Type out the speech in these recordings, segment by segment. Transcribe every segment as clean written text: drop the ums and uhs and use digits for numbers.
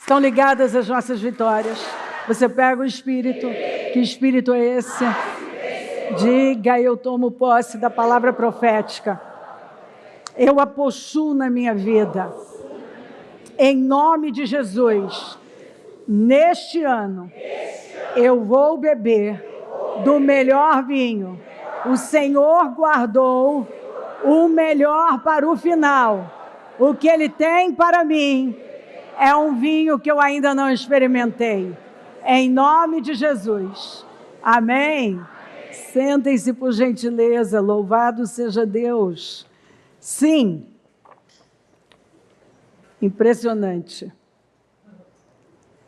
Estão ligadas as nossas vitórias. Você pega o Espírito. Que Espírito é esse? Diga, eu tomo posse da palavra profética. Eu a possuo na minha vida. Em nome de Jesus, neste ano, eu vou beber do melhor vinho. O Senhor guardou o melhor para o final. O que Ele tem para mim é um vinho que eu ainda não experimentei. Em nome de Jesus. Amém? Sentem-se por gentileza, louvado seja Deus. Sim. Impressionante.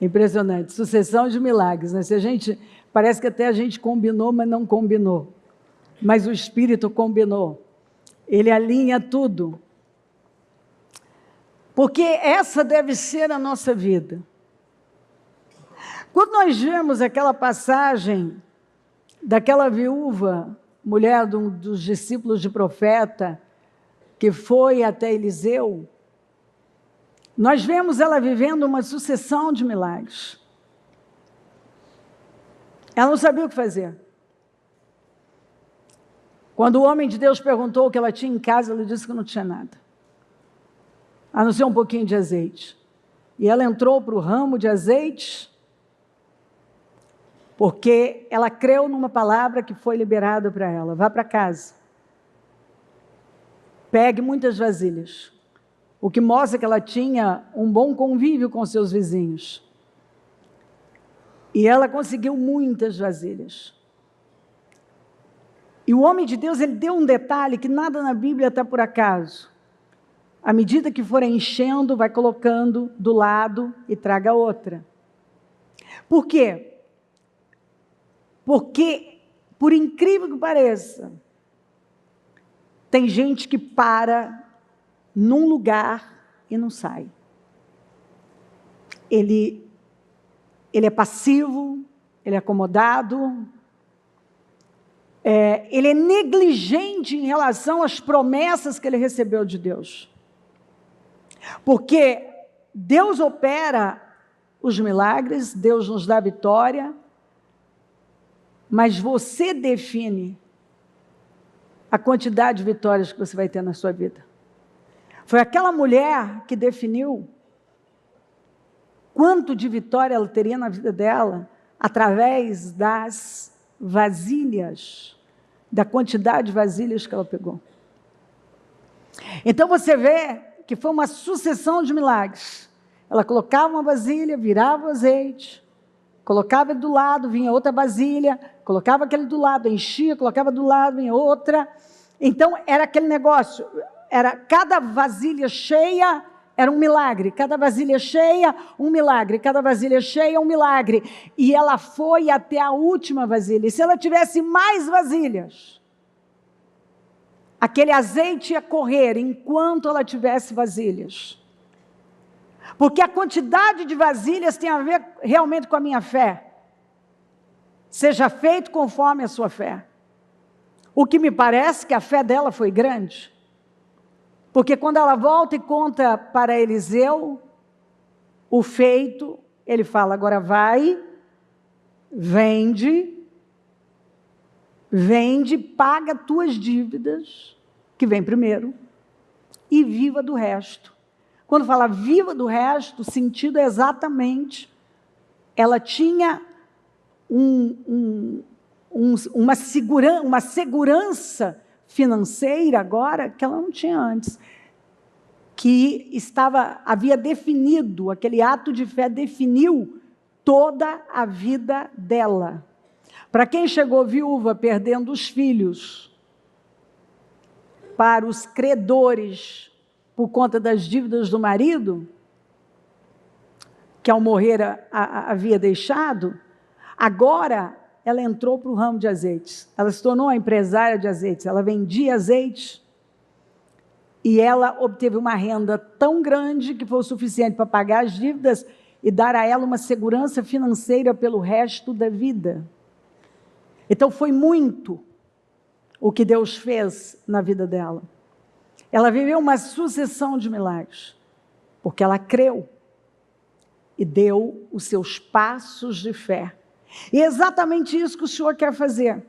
Impressionante. Sucessão de milagres, né? Se a gente, parece que até a gente combinou, mas não combinou. Mas o Espírito combinou. Ele alinha tudo. Porque essa deve ser a nossa vida. Quando nós vemos aquela passagem daquela viúva, mulher dos discípulos de profeta, que foi até Eliseu, nós vemos ela vivendo uma sucessão de milagres. Ela não sabia o que fazer. Quando o homem de Deus perguntou o que ela tinha em casa, ela disse que não tinha nada, a não ser um pouquinho de azeite. E ela entrou para o ramo de azeite, porque ela creu numa palavra que foi liberada para ela. Vá para casa. Pegue muitas vasilhas. O que mostra que ela tinha um bom convívio com seus vizinhos. E ela conseguiu muitas vasilhas. E o homem de Deus, ele deu um detalhe que nada na Bíblia está por acaso. À medida que for enchendo, vai colocando do lado e traga outra. Por quê? Porque, por incrível que pareça, tem gente que para num lugar e não sai. Ele é passivo, ele é acomodado, ele é negligente em relação às promessas que ele recebeu de Deus. Porque Deus opera os milagres, Deus nos dá vitória, mas você define a quantidade de vitórias que você vai ter na sua vida. Foi aquela mulher que definiu quanto de vitória ela teria na vida dela através das vasilhas, da quantidade de vasilhas que ela pegou. Então você vê que foi uma sucessão de milagres. Ela colocava uma vasilha, virava o azeite, colocava do lado, vinha outra vasilha, colocava aquele do lado, enchia, colocava do lado, vinha outra. Então era aquele negócio, era cada vasilha cheia era um milagre, cada vasilha cheia, um milagre, cada vasilha cheia, um milagre. E ela foi até a última vasilha. E se ela tivesse mais vasilhas, aquele azeite ia correr enquanto ela tivesse vasilhas. Porque a quantidade de vasilhas tem a ver realmente com a minha fé. Seja feito conforme a sua fé. O que me parece que a fé dela foi grande. Porque quando ela volta e conta para Eliseu o feito, ele fala, agora vai, vende, paga tuas dívidas, que vem primeiro, e viva do resto. Quando fala viva do resto, o sentido é exatamente, ela tinha uma segurança financeira agora que ela não tinha antes, que havia definido, aquele ato de fé definiu toda a vida dela. Para quem chegou viúva perdendo os filhos para os credores por conta das dívidas do marido, que ao morrer havia deixado, agora ela entrou para o ramo de azeites. Ela se tornou uma empresária de azeites. Ela vendia azeite e ela obteve uma renda tão grande que foi o suficiente para pagar as dívidas e dar a ela uma segurança financeira pelo resto da vida. Então foi muito o que Deus fez na vida dela. Ela viveu uma sucessão de milagres, porque ela creu. e deu os seus passos de fé. E é exatamente isso que o Senhor quer fazer.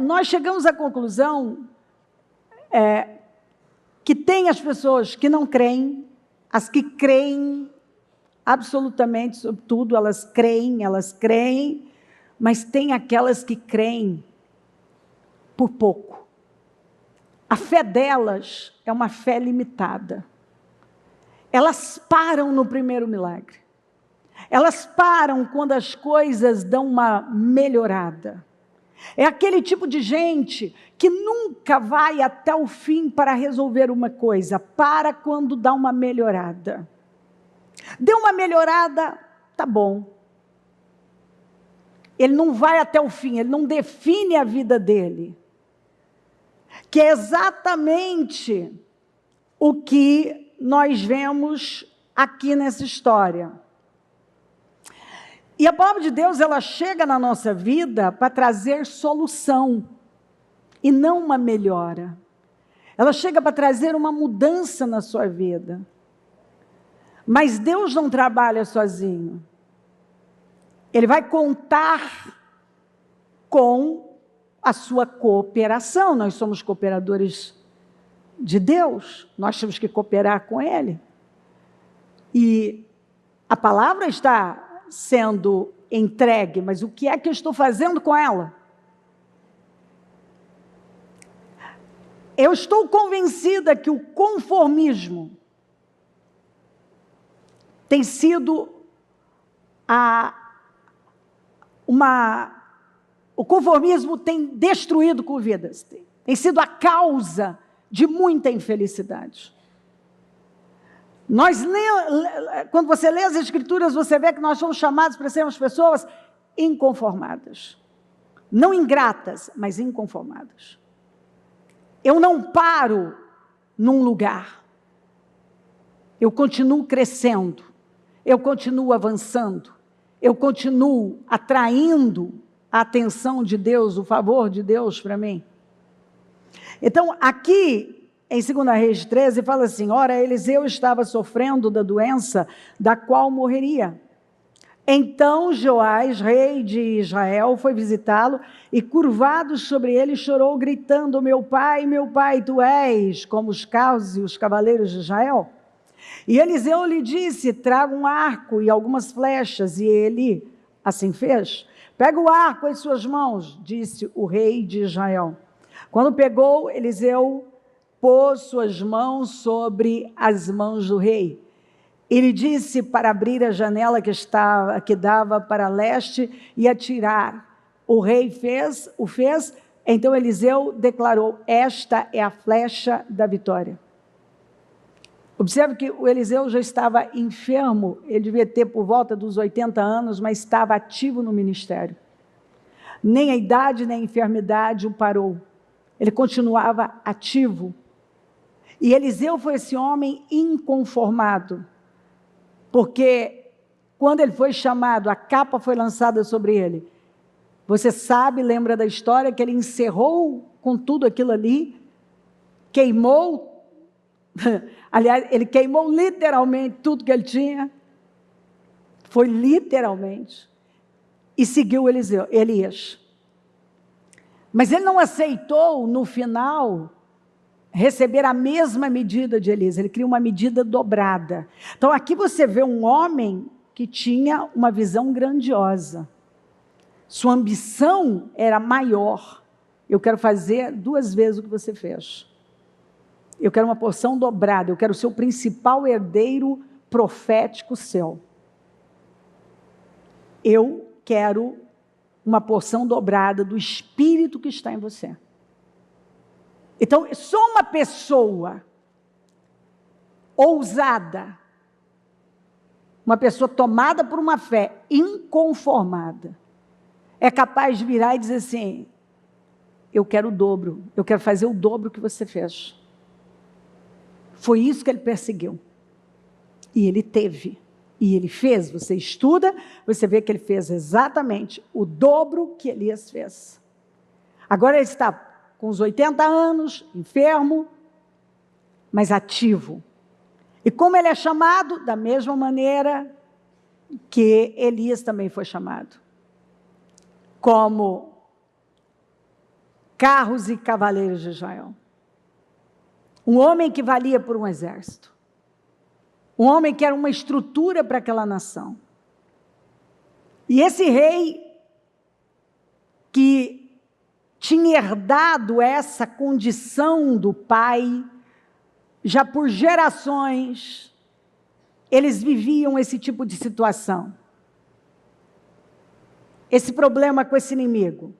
Nós chegamos à conclusão que tem as pessoas que não creem, as que creem absolutamente sobre tudo, elas creem, mas tem aquelas que creem por pouco. A fé delas é uma fé limitada. Elas param no primeiro milagre. Elas param quando as coisas dão uma melhorada. É aquele tipo de gente que nunca vai até o fim para resolver uma coisa. Para quando dá uma melhorada. Deu uma melhorada, tá bom. Ele não vai até o fim, ele não define a vida dele. Que é exatamente o que nós vemos aqui nessa história. E a palavra de Deus, ela chega na nossa vida para trazer solução, e não uma melhora. Ela chega para trazer uma mudança na sua vida. Mas Deus não trabalha sozinho. Ele vai contar com a sua cooperação. Nós somos cooperadores de Deus, nós temos que cooperar com Ele. E a palavra está sendo entregue, mas o que é que eu estou fazendo com ela? Eu estou convencida que o conformismo tem sido o conformismo tem destruído com vidas, tem sido a causa de muita infelicidade. Quando você lê as Escrituras, você vê que nós somos chamados para sermos pessoas inconformadas. Não ingratas, mas inconformadas. Eu não paro num lugar. Eu continuo crescendo. Eu continuo avançando. Eu continuo atraindo a atenção de Deus, o favor de Deus para mim. Então, aqui em 2 Reis 13, fala assim: ora, Eliseu estava sofrendo da doença da qual morreria. Então Joás, rei de Israel, foi visitá-lo e, curvado sobre ele, chorou, gritando: meu pai, tu és como os carros e os cavaleiros de Israel? E Eliseu lhe disse: traga um arco e algumas flechas. E ele assim fez. Pega o arco em suas mãos, disse o rei de Israel. Quando pegou, Eliseu pôs suas mãos sobre as mãos do rei. Ele disse para abrir a janela que dava para leste e atirar. O rei o fez, então Eliseu declarou: esta é a flecha da vitória. Observe que o Eliseu já estava enfermo, ele devia ter por volta dos 80 anos, mas estava ativo no ministério. Nem a idade, nem a enfermidade o parou. Ele continuava ativo. E Eliseu foi esse homem inconformado, porque quando ele foi chamado, a capa foi lançada sobre ele. Você sabe, lembra da história, que ele encerrou com tudo aquilo ali, queimou, aliás, ele queimou literalmente tudo que ele tinha, foi literalmente, e seguiu Elias. Mas ele não aceitou, no final, receber a mesma medida de Elias. Ele queria uma medida dobrada. Então aqui você vê um homem que tinha uma visão grandiosa. Sua ambição era maior. Eu quero fazer 2 vezes o que você fez. Eu quero uma porção dobrada. Eu quero ser o principal herdeiro profético seu. Eu quero uma porção dobrada do Espírito que está em você. Então, só uma pessoa ousada, uma pessoa tomada por uma fé inconformada, é capaz de virar e dizer assim: eu quero o dobro, eu quero fazer o dobro que você fez. Foi isso que ele perseguiu. E ele teve. E ele fez. Você estuda, você vê que ele fez exatamente o dobro que Elias fez. Agora ele está com os 80 anos, enfermo, mas ativo. E como ele é chamado? Da mesma maneira que Elias também foi chamado, como carros e cavaleiros de Israel. Um homem que valia por um exército. Um homem que era uma estrutura para aquela nação. E esse rei, que tinha herdado essa condição do pai, já por gerações, eles viviam esse tipo de situação. Esse problema com esse inimigo.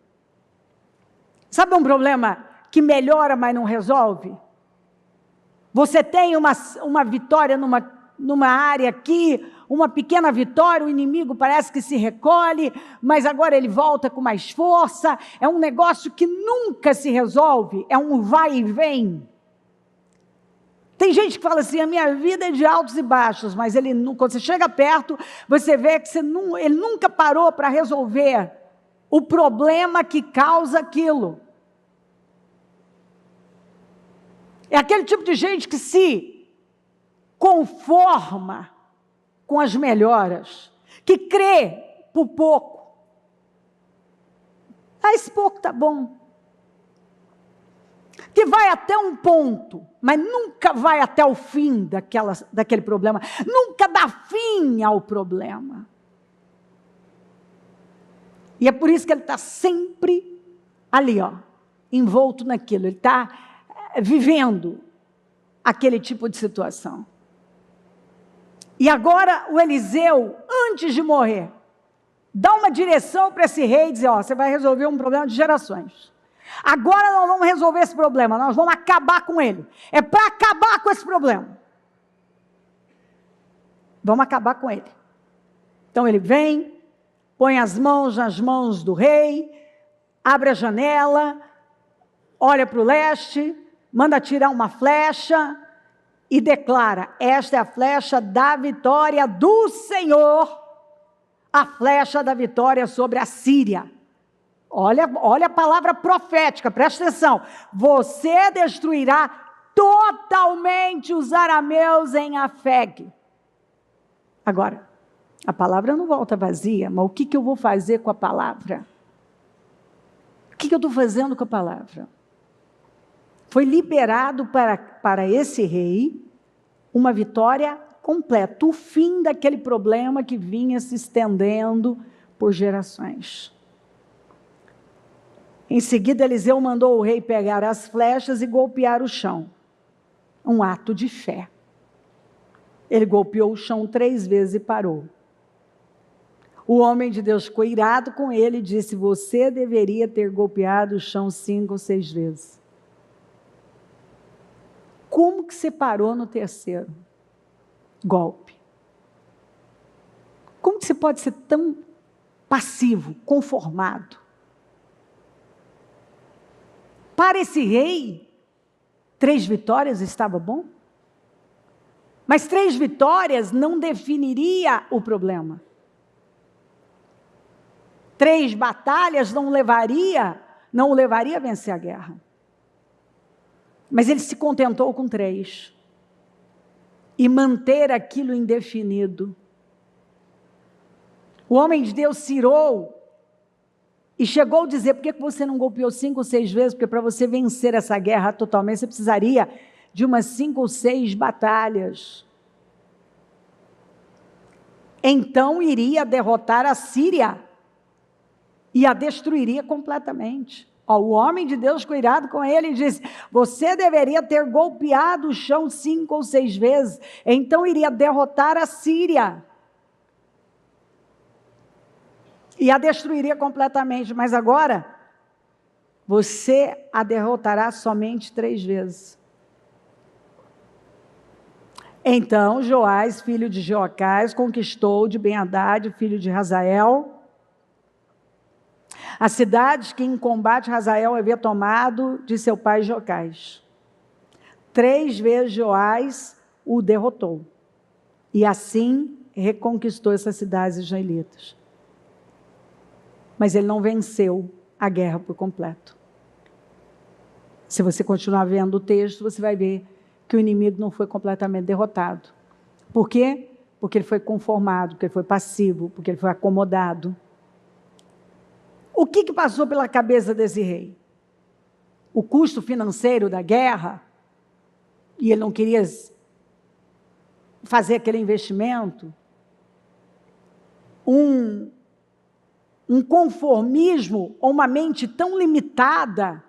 Sabe um problema que melhora, mas não resolve? Você tem uma vitória numa área aqui, uma pequena vitória, o inimigo parece que se recolhe, mas agora ele volta com mais força. É um negócio que nunca se resolve, é um vai e vem. Tem gente que fala assim, a minha vida é de altos e baixos, mas quando você chega perto, você vê que ele nunca parou para resolver o problema que causa aquilo. É aquele tipo de gente que se conforma com as melhoras, que crê por pouco. Esse pouco está bom. Que vai até um ponto, mas nunca vai até o fim daquele problema. Nunca dá fim ao problema. E é por isso que ele está sempre ali, envolto naquilo. Ele está vivendo aquele tipo de situação. E agora o Eliseu, antes de morrer, dá uma direção para esse rei e diz, você vai resolver um problema de gerações. Agora nós vamos resolver esse problema, nós vamos acabar com ele. É para acabar com esse problema. Vamos acabar com ele. Então ele vem, põe as mãos nas mãos do rei, abre a janela, olha para o leste, manda tirar uma flecha e declara, esta é a flecha da vitória do Senhor, a flecha da vitória sobre a Síria. Olha a palavra profética, presta atenção. Você destruirá totalmente os arameus em Afeg. Agora, a palavra não volta vazia, mas o que eu vou fazer com a palavra? O que eu estou fazendo com a palavra? Foi liberado para esse rei uma vitória completa, o fim daquele problema que vinha se estendendo por gerações. Em seguida, Eliseu mandou o rei pegar as flechas e golpear o chão. Um ato de fé. Ele golpeou o chão 3 vezes e parou. O homem de Deus ficou irado com ele e disse, você deveria ter golpeado o chão 5 ou 6 vezes. Como que você parou no 3º golpe? Como que você pode ser tão passivo, conformado? Para esse rei, 3 vitórias estava bom? Mas 3 vitórias não definiria o problema. 3 batalhas não o levaria a vencer a guerra. Mas ele se contentou com 3. E manter aquilo indefinido. O homem de Deus se irou e chegou a dizer, por que você não golpeou 5 ou 6 vezes? Porque para você vencer essa guerra totalmente, você precisaria de umas 5 ou 6 batalhas. Então iria derrotar a Síria e a destruiria completamente. O homem de Deus, cuidado com ele, e disse, você deveria ter golpeado o chão 5 ou 6 vezes, então iria derrotar a Síria. E a destruiria completamente, mas agora, você a derrotará somente 3 vezes. Então, Joás, filho de Joacás, conquistou de Ben-Hadad, filho de Hazael, as cidades que em combate Hazael havia tomado de seu pai Jocás. 3 vezes Joás o derrotou. E assim reconquistou essas cidades israelitas. Mas ele não venceu a guerra por completo. Se você continuar vendo o texto, você vai ver que o inimigo não foi completamente derrotado. Por quê? Porque ele foi conformado, porque ele foi passivo, porque ele foi acomodado. O que passou pela cabeça desse rei? O custo financeiro da guerra, e ele não queria fazer aquele investimento, um conformismo ou uma mente tão limitada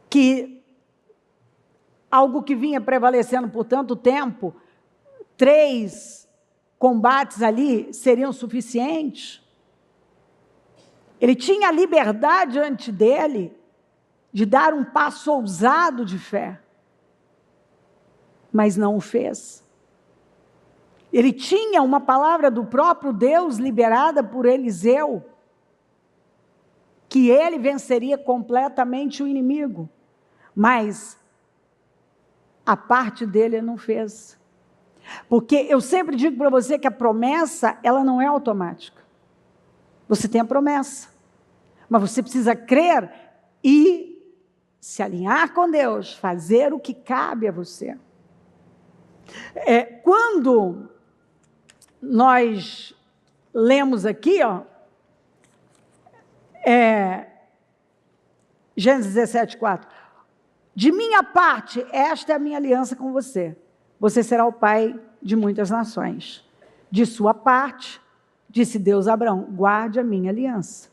que algo que vinha prevalecendo por tanto tempo, 3 combates ali seriam suficientes. Ele tinha a liberdade diante dele de dar um passo ousado de fé, mas não o fez. Ele tinha uma palavra do próprio Deus liberada por Eliseu, que ele venceria completamente o inimigo, mas a parte dele ele não fez. Porque eu sempre digo para você que a promessa, ela não é automática. Você tem a promessa, mas você precisa crer e se alinhar com Deus, fazer o que cabe a você. Quando nós lemos aqui, Gênesis 17:4, de minha parte, esta é a minha aliança com você. Você será o pai de muitas nações. De sua parte, disse Deus a Abraão, guarde a minha aliança,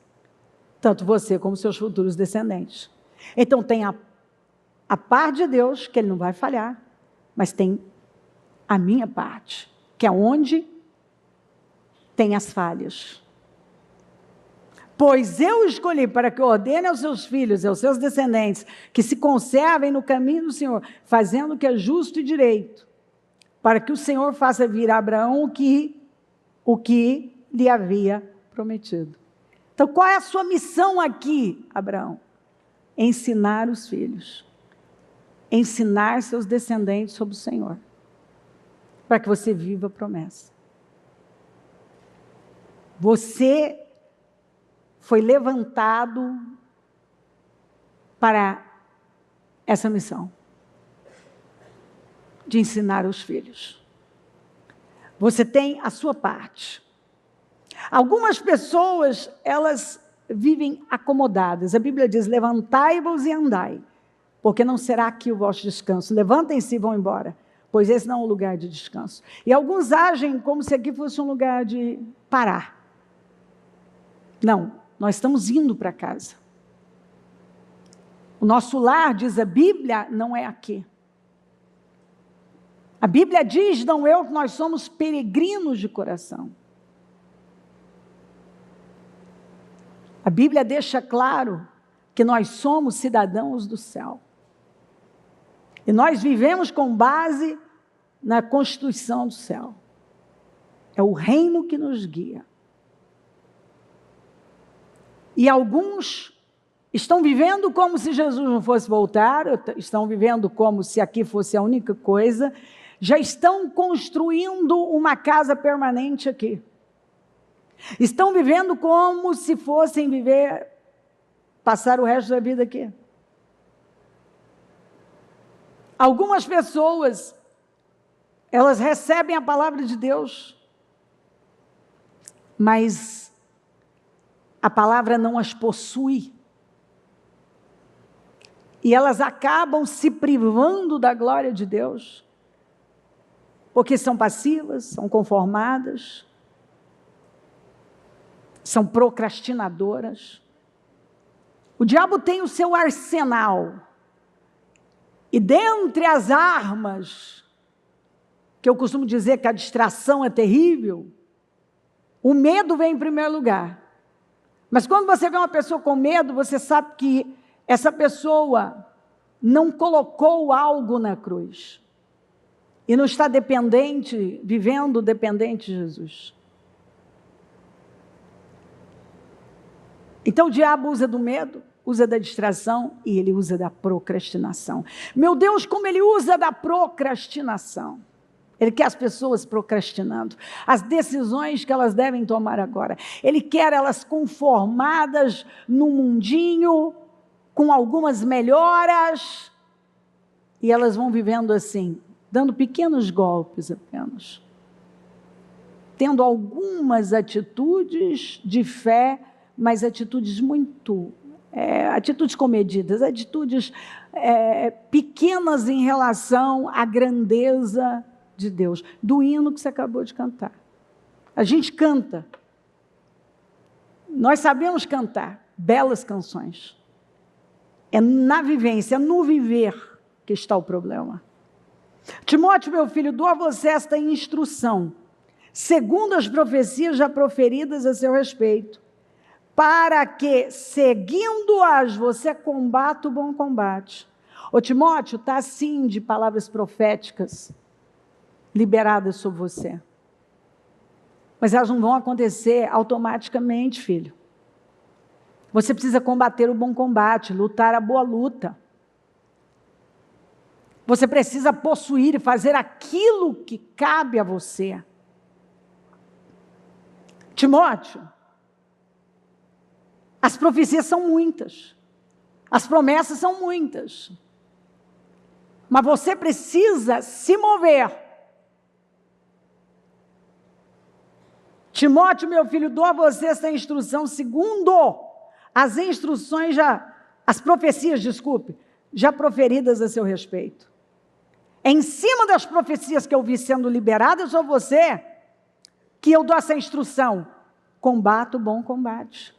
tanto você como seus futuros descendentes. Então tem a parte de Deus, que ele não vai falhar, mas tem a minha parte, que é onde tem as falhas. Pois eu escolhi para que ordene aos seus filhos e aos seus descendentes que se conservem no caminho do Senhor, fazendo o que é justo e direito, para que o Senhor faça vir a Abraão o que lhe havia prometido. Então, qual é a sua missão aqui, Abraão? Ensinar os filhos, ensinar seus descendentes sobre o Senhor, para que você viva a promessa. Você foi levantado para essa missão de ensinar os filhos. Você tem a sua parte. Algumas pessoas, elas vivem acomodadas. A Bíblia diz, levantai-vos e andai, porque não será aqui o vosso descanso. Levantem-se e vão embora, pois esse não é um lugar de descanso. E alguns agem como se aqui fosse um lugar de parar. Não, nós estamos indo para casa. O nosso lar, diz a Bíblia, não é aqui. A Bíblia diz, não eu, que nós somos peregrinos de coração. A Bíblia deixa claro que nós somos cidadãos do céu. E nós vivemos com base na Constituição do céu. É o reino que nos guia. E alguns estão vivendo como se Jesus não fosse voltar, estão vivendo como se aqui fosse a única coisa, já estão construindo uma casa permanente aqui. Estão vivendo como se fossem passar o resto da vida aqui. Algumas pessoas, elas recebem a palavra de Deus, mas a palavra não as possui. E elas acabam se privando da glória de Deus, porque são passivas, são conformadas, são procrastinadoras. O diabo tem o seu arsenal, e dentre as armas, que eu costumo dizer que a distração é terrível, o medo vem em primeiro lugar. Mas quando você vê uma pessoa com medo, você sabe que essa pessoa não colocou algo na cruz. E não está vivendo dependente de Jesus. Então o diabo usa do medo, usa da distração e ele usa da procrastinação. Meu Deus, como ele usa da procrastinação. Ele quer as pessoas procrastinando, as decisões que elas devem tomar agora. Ele quer elas conformadas num mundinho, com algumas melhoras, e elas vão vivendo assim, dando pequenos golpes apenas, tendo algumas atitudes de fé, mas atitudes atitudes comedidas, atitudes pequenas em relação à grandeza de Deus, do hino que você acabou de cantar. A gente canta, nós sabemos cantar belas canções, é na vivência, é no viver que está o problema. Timóteo, meu filho, dou a você esta instrução, segundo as profecias já proferidas a seu respeito, para que, seguindo-as, você combata o bom combate. Ô Timóteo, está assim de palavras proféticas liberadas sobre você. Mas elas não vão acontecer automaticamente, filho. Você precisa combater o bom combate, lutar a boa luta. Você precisa possuir e fazer aquilo que cabe a você. Timóteo, as profecias são muitas, as promessas são muitas, mas você precisa se mover. Timóteo, meu filho, dou a você essa instrução segundo as instruções as profecias, já proferidas a seu respeito. Em cima das profecias que eu vi sendo liberadas sobre você, que eu dou essa instrução: combata o bom combate.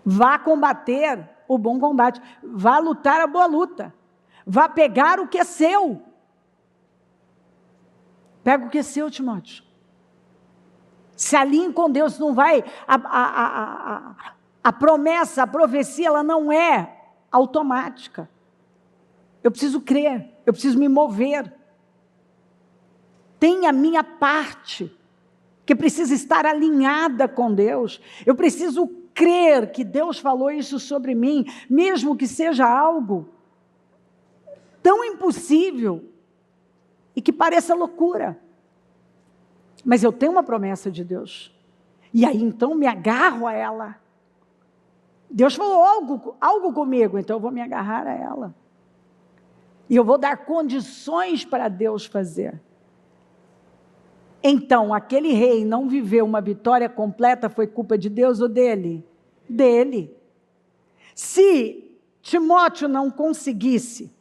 Vá combater o bom combate, vá lutar a boa luta, vá pegar o que é seu. Pega o que é seu, Timóteo. Se alinhe com Deus, não vai, a promessa, a profecia, ela não é automática. Eu preciso crer, eu preciso me mover. Tem a minha parte, que precisa estar alinhada com Deus. Eu preciso crer que Deus falou isso sobre mim, mesmo que seja algo tão impossível e que pareça loucura. Mas eu tenho uma promessa de Deus. E aí então me agarro a ela. Deus falou algo comigo, então eu vou me agarrar a ela. E eu vou dar condições para Deus fazer. Então, aquele rei não viveu uma vitória completa, foi culpa de Deus ou dele? Dele. Se Timóteo não conseguisse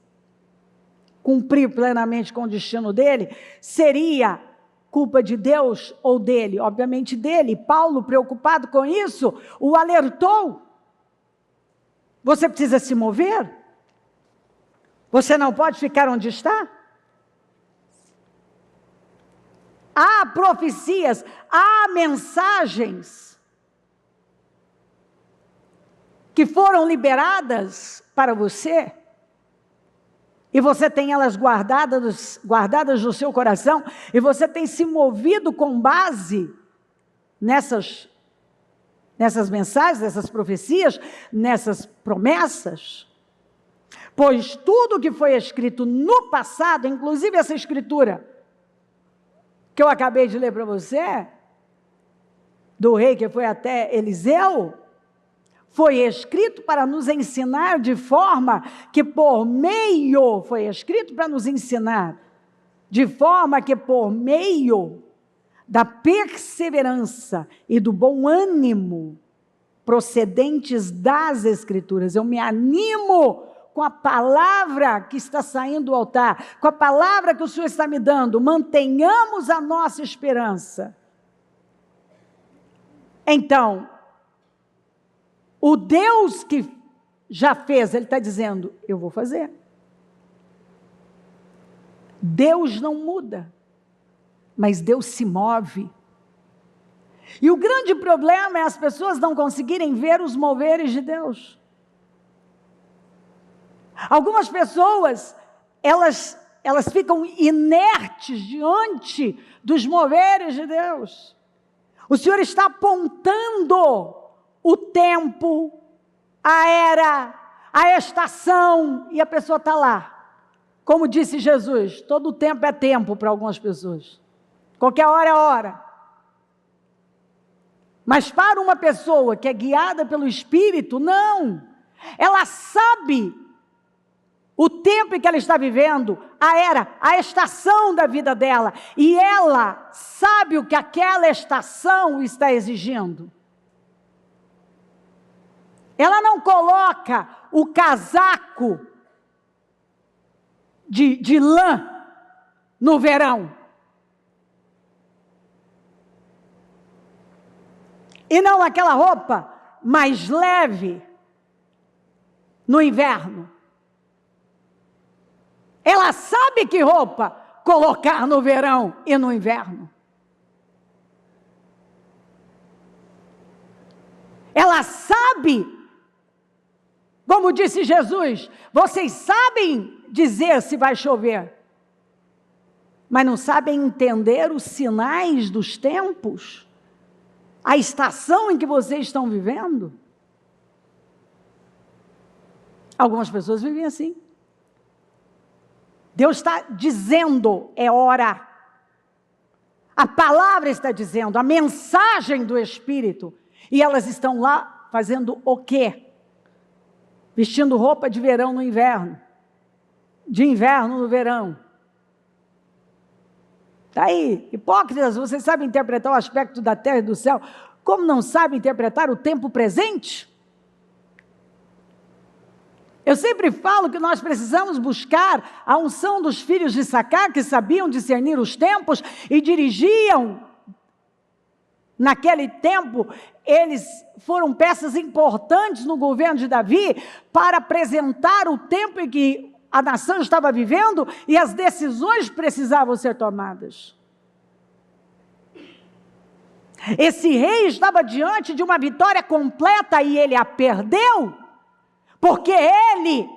cumprir plenamente com o destino dele, seria culpa de Deus ou dele? Obviamente dele. Paulo, preocupado com isso, o alertou. Você precisa se mover. Você não pode ficar onde está. Há profecias, há mensagens que foram liberadas para você, e você tem elas guardadas no seu coração, e você tem se movido com base nessas mensagens, nessas profecias, nessas promessas. Pois tudo que foi escrito no passado, inclusive essa escritura que eu acabei de ler para você, do rei que foi até Eliseu, foi escrito para nos ensinar de forma que por meio, foi escrito para nos ensinar, de forma que por meio da perseverança e do bom ânimo procedentes das Escrituras, eu me animo com a palavra que está saindo do altar, com a palavra que o Senhor está me dando, mantenhamos a nossa esperança. Então, o Deus que já fez, Ele está dizendo, eu vou fazer. Deus não muda, mas Deus se move. E o grande problema é as pessoas não conseguirem ver os moveres de Deus. Algumas pessoas, elas ficam inertes diante dos moveres de Deus. O Senhor está apontando o tempo, a era, a estação, e a pessoa está lá. Como disse Jesus, todo tempo é tempo para algumas pessoas. Qualquer hora é hora. Mas para uma pessoa que é guiada pelo Espírito, não. Ela sabe o tempo em que ela está vivendo, a era, a estação da vida dela. E ela sabe o que aquela estação está exigindo. Ela não coloca o casaco de lã no verão. E não aquela roupa mais leve no inverno. Ela sabe que roupa colocar no verão e no inverno. Ela sabe, como disse Jesus, vocês sabem dizer se vai chover, mas não sabem entender os sinais dos tempos, a estação em que vocês estão vivendo. Algumas pessoas vivem assim. Deus está dizendo, é hora. A palavra está dizendo, a mensagem do Espírito. E elas estão lá fazendo o quê? Vestindo roupa de verão no inverno. De inverno no verão. Está aí, hipócritas, vocês sabem interpretar o aspecto da terra e do céu, como não sabem interpretar o tempo presente? Eu sempre falo que nós precisamos buscar a unção dos filhos de Issacar, que sabiam discernir os tempos e dirigiam. Naquele tempo, eles foram peças importantes no governo de Davi para apresentar o tempo em que a nação estava vivendo e as decisões precisavam ser tomadas. Esse rei estava diante de uma vitória completa e ele a perdeu, porque ele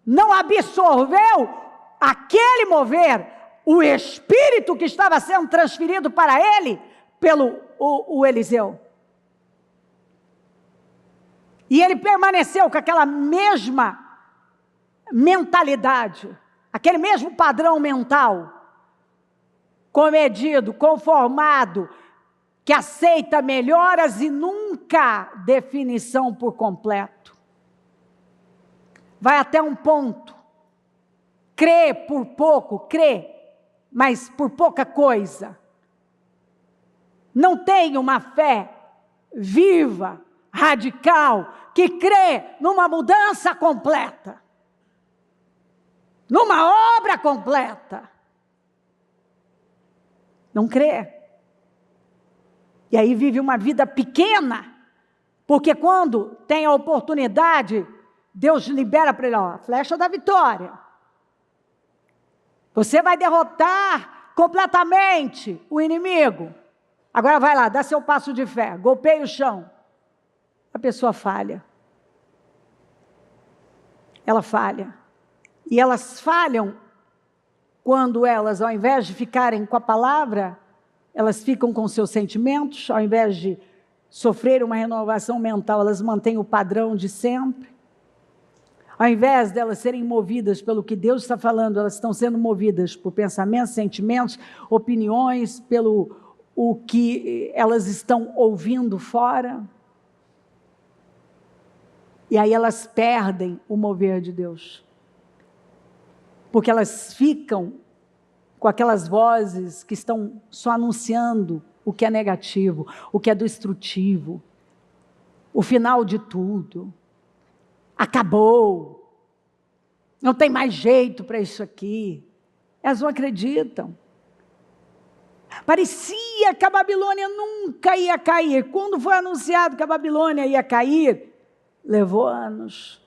não absorveu aquele mover, o espírito que estava sendo transferido para ele pelo o Eliseu. E ele permaneceu com aquela mesma mentalidade, aquele mesmo padrão mental, comedido, conformado, que aceita melhoras e nunca definição por completo. Vai até um ponto, crê por pouco, crê, mas por pouca coisa. Não tem uma fé viva, radical, que crê numa mudança completa, numa obra completa. Não crê. E aí vive uma vida pequena, porque quando tem a oportunidade, Deus libera para ele, ó, a flecha da vitória. Você vai derrotar completamente o inimigo. Agora vai lá, dá seu passo de fé, golpeia o chão. A pessoa falha. Ela falha. E elas falham quando elas, ao invés de ficarem com a palavra, elas ficam com seus sentimentos, ao invés de sofrer uma renovação mental, elas mantêm o padrão de sempre. Ao invés delas serem movidas pelo que Deus está falando, elas estão sendo movidas por pensamentos, sentimentos, opiniões, pelo o que elas estão ouvindo fora. E aí elas perdem o mover de Deus. Porque elas ficam com aquelas vozes que estão só anunciando o que é negativo, o que é destrutivo, o final de tudo. Acabou, não tem mais jeito para isso aqui. Elas não acreditam. Parecia que a Babilônia nunca ia cair. Quando foi anunciado que a Babilônia ia cair, levou anos.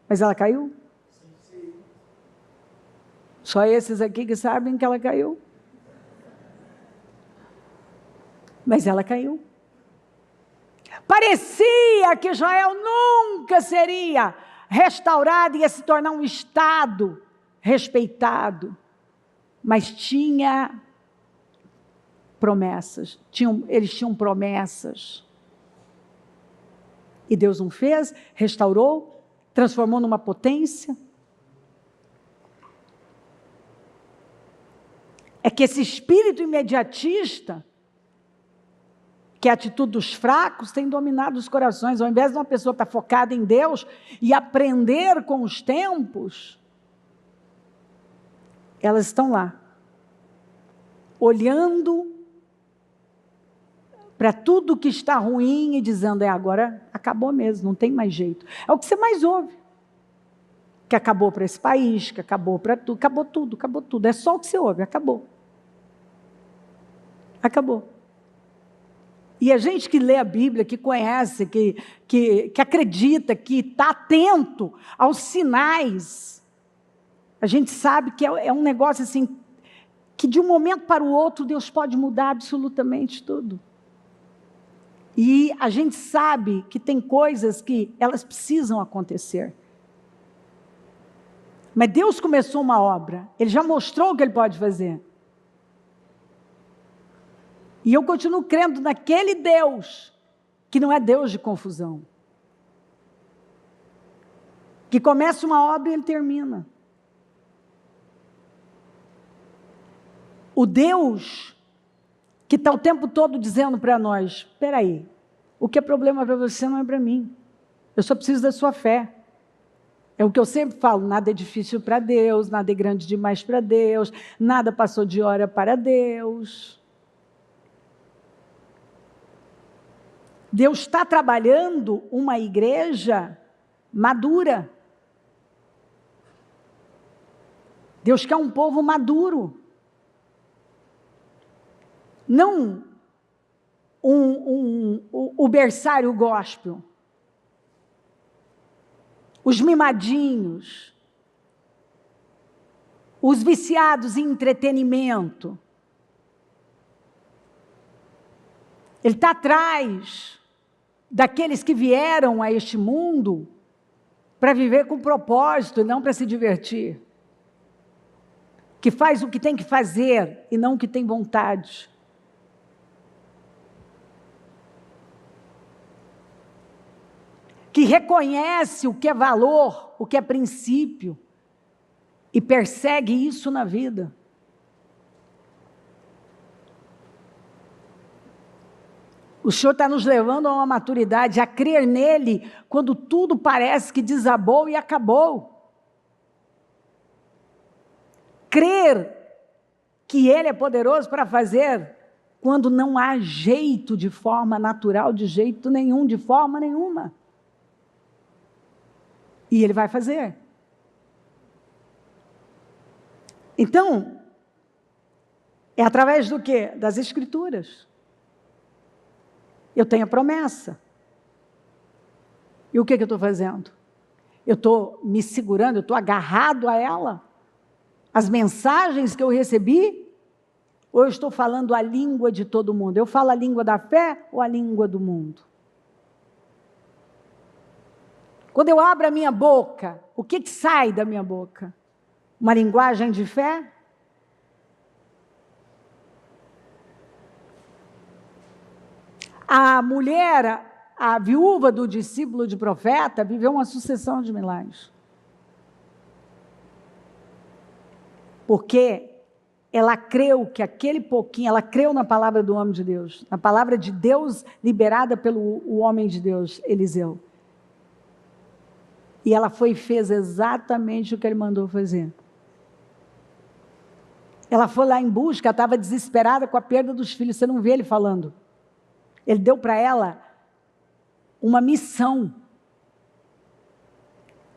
Mas ela caiu? Só esses aqui que sabem que ela caiu. Mas ela caiu. Parecia que Israel nunca seria restaurado e ia se tornar um estado respeitado. Mas tinha promessas. Eles tinham promessas. E Deus não fez, restaurou, transformou numa potência. É que esse espírito imediatista que a atitude dos fracos tem dominado os corações. Ao invés de uma pessoa estar focada em Deus e aprender com os tempos, elas estão lá, olhando para tudo que está ruim e dizendo, agora acabou mesmo, não tem mais jeito. É o que você mais ouve. Que acabou para esse país, que acabou para tudo, acabou tudo, acabou tudo. É só o que você ouve, acabou. Acabou. E a gente que lê a Bíblia, que conhece, que acredita, que está atento aos sinais, a gente sabe que é um negócio assim, que de um momento para o outro Deus pode mudar absolutamente tudo. E a gente sabe que tem coisas que elas precisam acontecer. Mas Deus começou uma obra, Ele já mostrou o que Ele pode fazer. E eu continuo crendo naquele Deus, que não é Deus de confusão. Que começa uma obra e Ele termina. O Deus que está o tempo todo dizendo para nós, espera aí, o que é problema para você não é para mim. Eu só preciso da sua fé. É o que eu sempre falo, nada é difícil para Deus, nada é grande demais para Deus, nada passou de hora para Deus. Deus está trabalhando uma igreja madura. Deus quer um povo maduro. Não o berçário gospel. Os mimadinhos. Os viciados em entretenimento. Ele está atrás daqueles que vieram a este mundo para viver com propósito e não para se divertir. Que faz o que tem que fazer e não o que tem vontade. Que reconhece o que é valor, o que é princípio e persegue isso na vida. O Senhor está nos levando a uma maturidade, a crer nele, quando tudo parece que desabou e acabou. Crer que Ele é poderoso para fazer, quando não há jeito de forma natural, de jeito nenhum, de forma nenhuma. E Ele vai fazer. Então, é através do quê? Das Escrituras. Eu tenho a promessa. E o que eu estou fazendo? Eu estou me segurando, eu estou agarrado a ela? As mensagens que eu recebi? Ou eu estou falando a língua de todo mundo? Eu falo a língua da fé ou a língua do mundo? Quando eu abro a minha boca, o que sai da minha boca? Uma linguagem de fé? A mulher, a viúva do discípulo de profeta, viveu uma sucessão de milagres. Porque ela creu que aquele pouquinho, ela creu na palavra do homem de Deus, na palavra de Deus liberada pelo homem de Deus, Eliseu. E ela foi e fez exatamente o que ele mandou fazer. Ela foi lá em busca, estava desesperada com a perda dos filhos, você não vê ele falando. Ele deu para ela uma missão.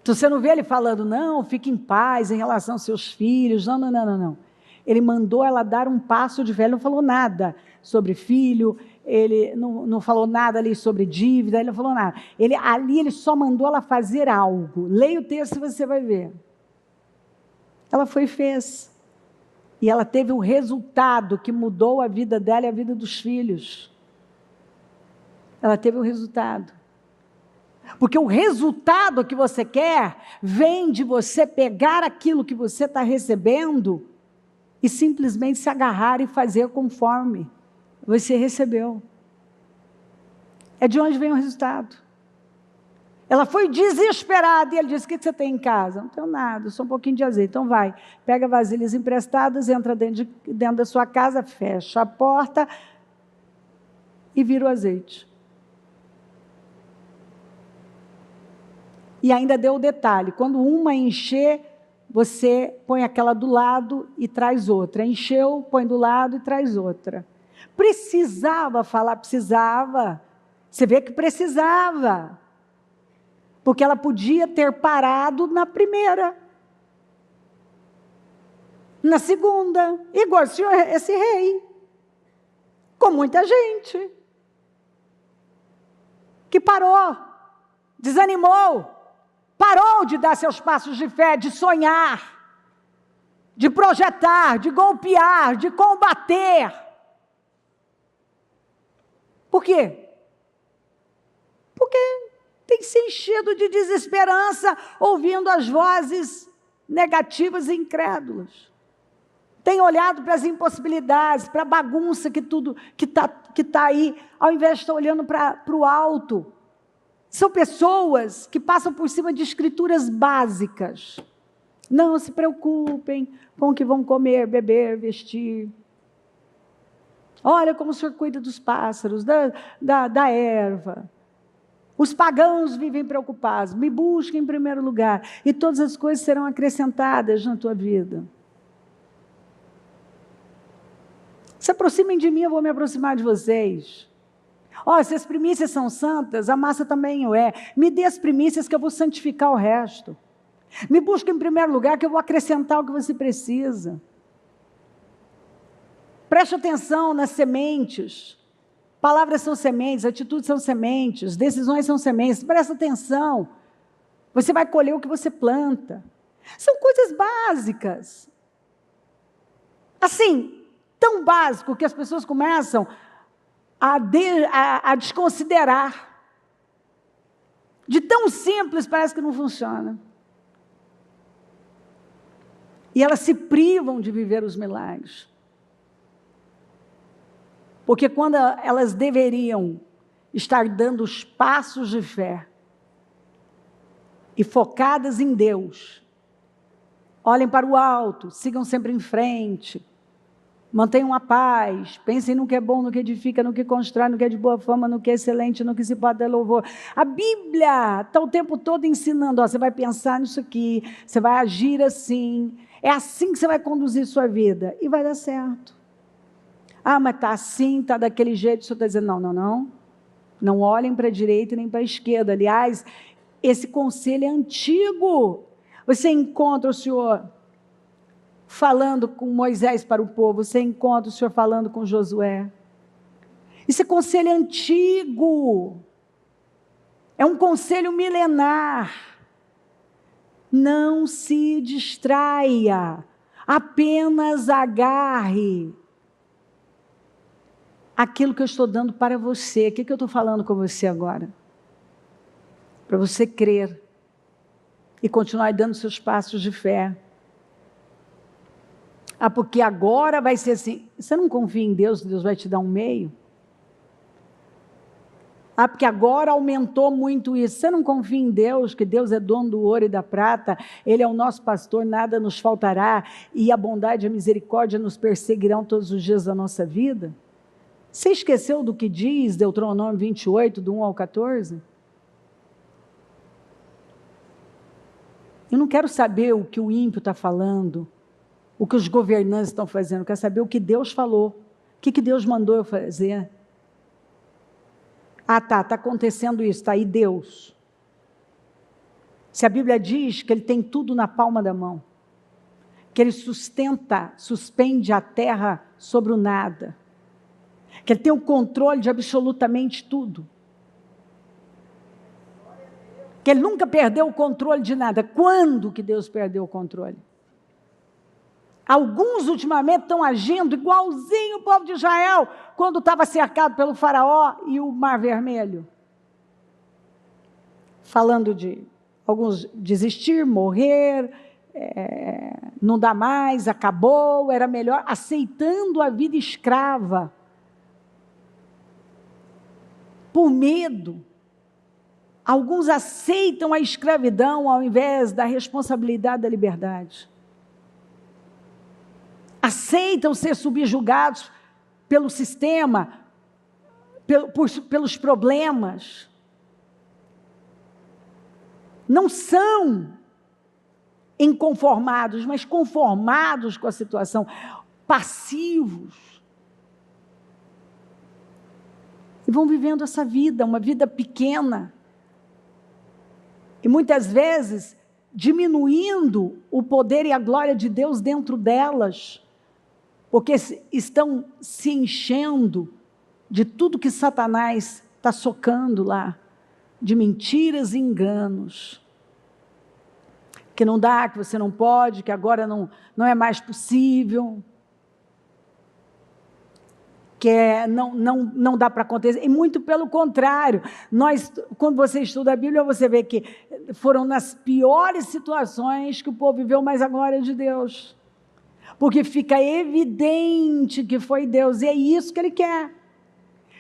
Então, você não vê ele falando, não, fique em paz em relação aos seus filhos, não. Ele mandou ela dar um passo de fé, ele não falou nada sobre filho, ele não falou nada ali sobre dívida, ele não falou nada. Ali ele só mandou ela fazer algo. Leia o texto e você vai ver. Ela foi e fez. E ela teve um resultado que mudou a vida dela e a vida dos filhos. Ela teve um resultado. Porque o resultado que você quer vem de você pegar aquilo que você está recebendo e simplesmente se agarrar e fazer conforme você recebeu. É de onde vem o resultado. Ela foi desesperada e ele disse, o que você tem em casa? Não tenho nada, só um pouquinho de azeite. Então vai, pega vasilhas emprestadas, entra dentro da sua casa, fecha a porta e vira o azeite. E ainda deu o detalhe, quando uma encher, você põe aquela do lado e traz outra. Encheu, põe do lado e traz outra. Precisava falar, precisava. Você vê que precisava. Porque ela podia ter parado na primeira. Na segunda. Igual esse rei. Com muita gente. Que parou. Desanimou. Parou de dar seus passos de fé, de sonhar, de projetar, de golpear, de combater. Por quê? Porque tem se enchido de desesperança, ouvindo as vozes negativas e incrédulas. Tem olhado para as impossibilidades, para a bagunça que tudo que tá aí, ao invés de estar olhando para o alto. São pessoas que passam por cima de escrituras básicas. Não se preocupem com o que vão comer, beber, vestir. Olha como o Senhor cuida dos pássaros, da erva. Os pagãos vivem preocupados. Me busquem em primeiro lugar. E todas as coisas serão acrescentadas na tua vida. Se aproximem de mim, eu vou me aproximar de vocês. Se as primícias são santas, a massa também o é. Me dê as primícias que eu vou santificar o resto. Me busque em primeiro lugar que eu vou acrescentar o que você precisa. Preste atenção nas sementes. Palavras são sementes, atitudes são sementes, decisões são sementes. Presta atenção. Você vai colher o que você planta. São coisas básicas. Assim, tão básico que as pessoas começam a desconsiderar. De tão simples, parece que não funciona. E elas se privam de viver os milagres. Porque quando elas deveriam estar dando os passos de fé e focadas em Deus, olhem para o alto, sigam sempre em frente, mantenham a paz, pensem no que é bom, no que edifica, no que constrói, no que é de boa fama, no que é excelente, no que se pode dar louvor. A Bíblia está o tempo todo ensinando, você vai pensar nisso aqui, você vai agir assim, é assim que você vai conduzir sua vida, e vai dar certo. Mas está assim, está daquele jeito, o Senhor está dizendo, não olhem para a direita nem para a esquerda. Aliás, esse conselho é antigo. Você encontra o Senhor falando com Moisés para o povo, você encontra o Senhor falando com Josué. Esse conselho é antigo, é um conselho milenar. Não se distraia, apenas agarre aquilo que eu estou dando para você. O que eu estou falando com você agora? Para você crer e continuar dando seus passos de fé. Porque agora vai ser assim, você não confia em Deus, Deus vai te dar um meio? Porque agora aumentou muito isso, você não confia em Deus, que Deus é dono do ouro e da prata, Ele é o nosso pastor, nada nos faltará, e a bondade e a misericórdia nos perseguirão todos os dias da nossa vida? Você esqueceu do que diz Deuteronômio 28, do 1 ao 14? Eu não quero saber o que o ímpio está falando, o que os governantes estão fazendo, eu quero saber o que Deus falou, o que Deus mandou eu fazer. Está acontecendo isso, está aí Deus. Se a Bíblia diz que Ele tem tudo na palma da mão, que Ele suspende a terra sobre o nada, que Ele tem o controle de absolutamente tudo, que Ele nunca perdeu o controle de nada. Quando que Deus perdeu o controle? Alguns ultimamente estão agindo igualzinho o povo de Israel, quando estava cercado pelo faraó e o Mar Vermelho. Falando de alguns desistir, morrer, não dá mais, acabou, era melhor, aceitando a vida escrava. Por medo. Alguns aceitam a escravidão ao invés da responsabilidade da liberdade. Aceitam ser subjugados pelo sistema, pelos problemas. Não são inconformados, mas conformados com a situação, passivos. E vão vivendo essa vida, uma vida pequena. E muitas vezes diminuindo o poder e a glória de Deus dentro delas, porque estão se enchendo de tudo que Satanás está socando lá, de mentiras e enganos. Que não dá, que você não pode, que agora não é mais possível, que não dá para acontecer, e muito pelo contrário. Quando você estuda a Bíblia, você vê que foram nas piores situações que o povo viveu mais a glória de Deus, porque fica evidente que foi Deus, e é isso que Ele quer.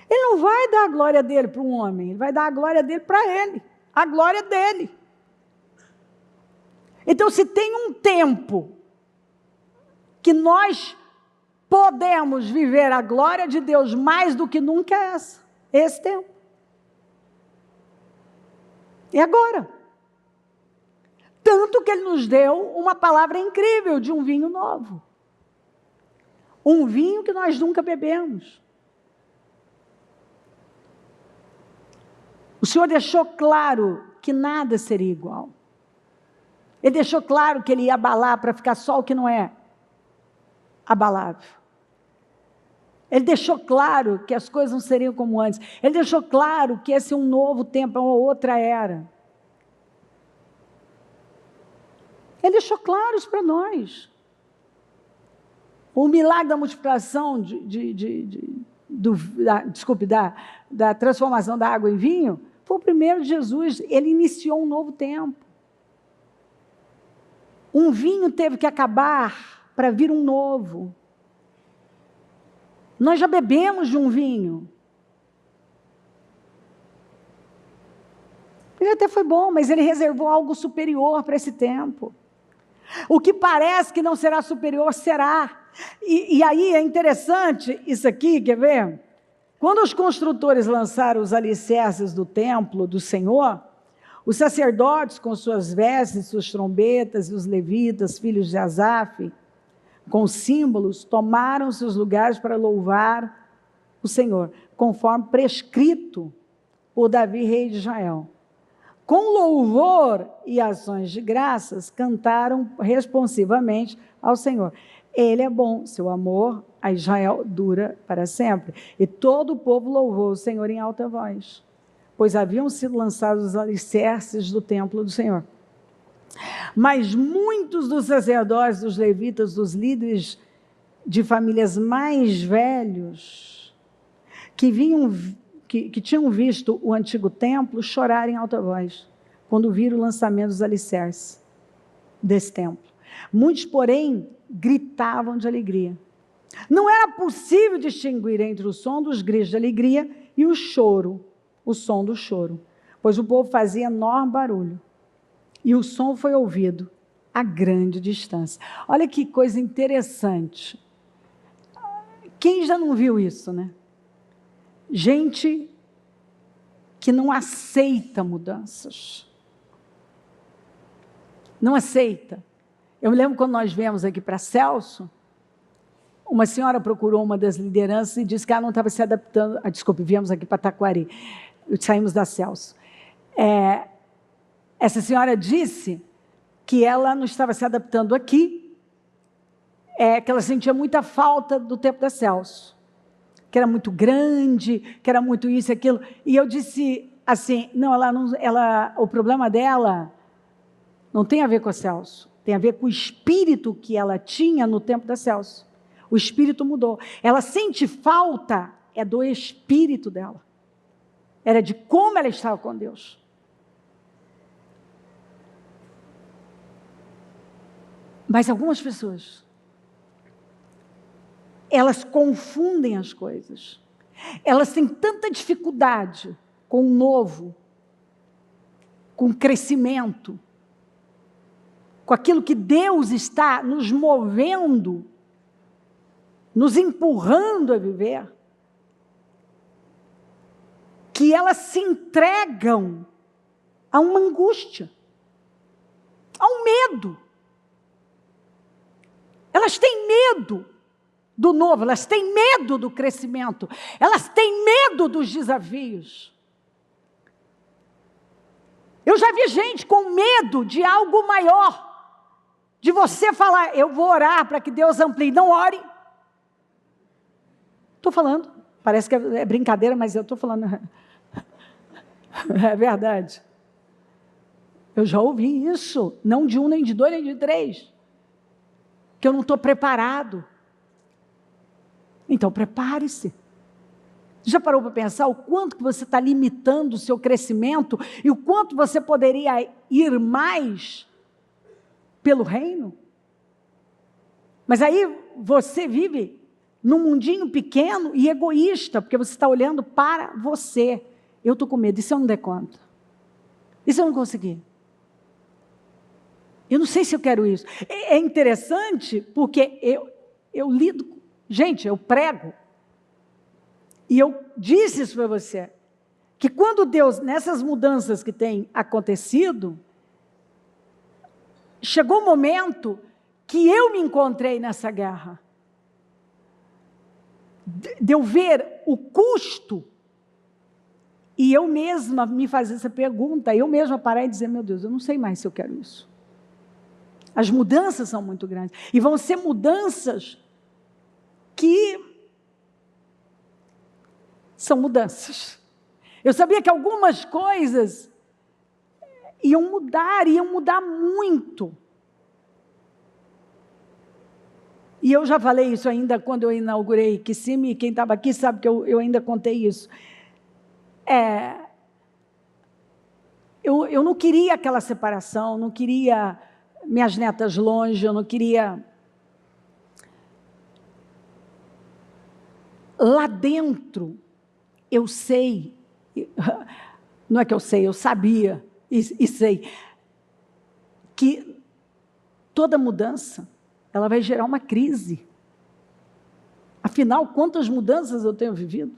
Ele não vai dar a glória dele para um homem, Ele vai dar a glória dele para Ele, a glória dele. Então, se tem um tempo que nós podemos viver a glória de Deus mais do que nunca, é esse tempo. E agora? Tanto que Ele nos deu uma palavra incrível de um vinho novo. Um vinho que nós nunca bebemos. O Senhor deixou claro que nada seria igual. Ele deixou claro que Ele ia abalar para ficar só o que não é abalável. Ele deixou claro que as coisas não seriam como antes. Ele deixou claro que esse é um novo tempo, é uma outra era. Ele deixou claro isso para nós. O milagre da multiplicação, da transformação da água em vinho, foi o primeiro de Jesus. Ele iniciou um novo tempo. Um vinho teve que acabar para vir um novo. Nós já bebemos de um vinho. Ele até foi bom, mas Ele reservou algo superior para esse tempo. O que parece que não será superior, será. E aí é interessante isso aqui, quer ver? Quando os construtores lançaram os alicerces do templo do Senhor, os sacerdotes com suas vestes, suas trombetas, e os levitas, filhos de Asaf, com símbolos, tomaram seus lugares para louvar o Senhor, conforme prescrito por Davi, rei de Israel. Com louvor e ações de graças, cantaram responsivamente ao Senhor. Ele é bom, seu amor a Israel dura para sempre. E todo o povo louvou o Senhor em alta voz, pois haviam sido lançados os alicerces do templo do Senhor. Mas muitos dos sacerdotes, dos levitas, dos líderes de famílias mais velhos, que tinham visto o antigo templo, choraram em alta voz, quando viram o lançamento dos alicerces desse templo. Muitos, porém, gritavam de alegria. Não era possível distinguir entre o som dos gritos de alegria e o choro, o som do choro, pois o povo fazia enorme barulho, e o som foi ouvido a grande distância. Olha que coisa interessante. Quem já não viu isso, né? Gente que não aceita mudanças. Não aceita. Eu me lembro quando nós viemos aqui para Celso, uma senhora procurou uma das lideranças e disse que ela não estava se adaptando. Viemos aqui para Taquari. Saímos da Celso. Essa senhora disse que ela não estava se adaptando aqui, que ela sentia muita falta do tempo da Celso, que era muito grande, que era muito isso e aquilo. E eu disse assim, o problema dela não tem a ver com a Celso, tem a ver com o espírito que ela tinha no tempo da Celso. O espírito mudou. Ela sente falta, é do espírito dela. Era de como ela estava com Deus. Mas algumas pessoas, elas confundem as coisas. Elas têm tanta dificuldade com o novo, com o crescimento, com aquilo que Deus está nos movendo, nos empurrando a viver, que elas se entregam a uma angústia, a um medo. Elas têm medo do novo, elas têm medo do crescimento, elas têm medo dos desafios. Eu já vi gente com medo de algo maior, de você falar, eu vou orar para que Deus amplie. Não ore. Estou falando, parece que é brincadeira, mas eu estou falando, é verdade. Eu já ouvi isso, não de um, nem de dois, nem de três, que eu não estou preparado. Então prepare-se. Já parou para pensar o quanto que você está limitando o seu crescimento e o quanto você poderia ir mais pelo reino? Mas aí você vive num mundinho pequeno e egoísta, porque você está olhando para você. Eu estou com medo, e se eu não der conta? E se eu não conseguir? Eu não sei se eu quero isso. É interessante porque eu lido, gente, eu prego, e eu disse isso para você, que quando Deus, nessas mudanças que têm acontecido, chegou o momento que eu me encontrei nessa guerra, de eu ver o custo, e eu mesma me fazer essa pergunta, eu mesma parar e dizer, meu Deus, eu não sei mais se eu quero isso. As mudanças são muito grandes, e vão ser mudanças que são mudanças. Eu sabia que algumas coisas iam mudar muito. E eu já falei isso ainda quando eu inaugurei Kissimmee, e quem estava aqui sabe que eu ainda contei isso. Eu não queria aquela separação, não queria minhas netas longe, eu não queria... Lá dentro, eu sei, não é que eu sei, eu sabia e sei, que toda mudança, ela vai gerar uma crise. Afinal, quantas mudanças eu tenho vivido?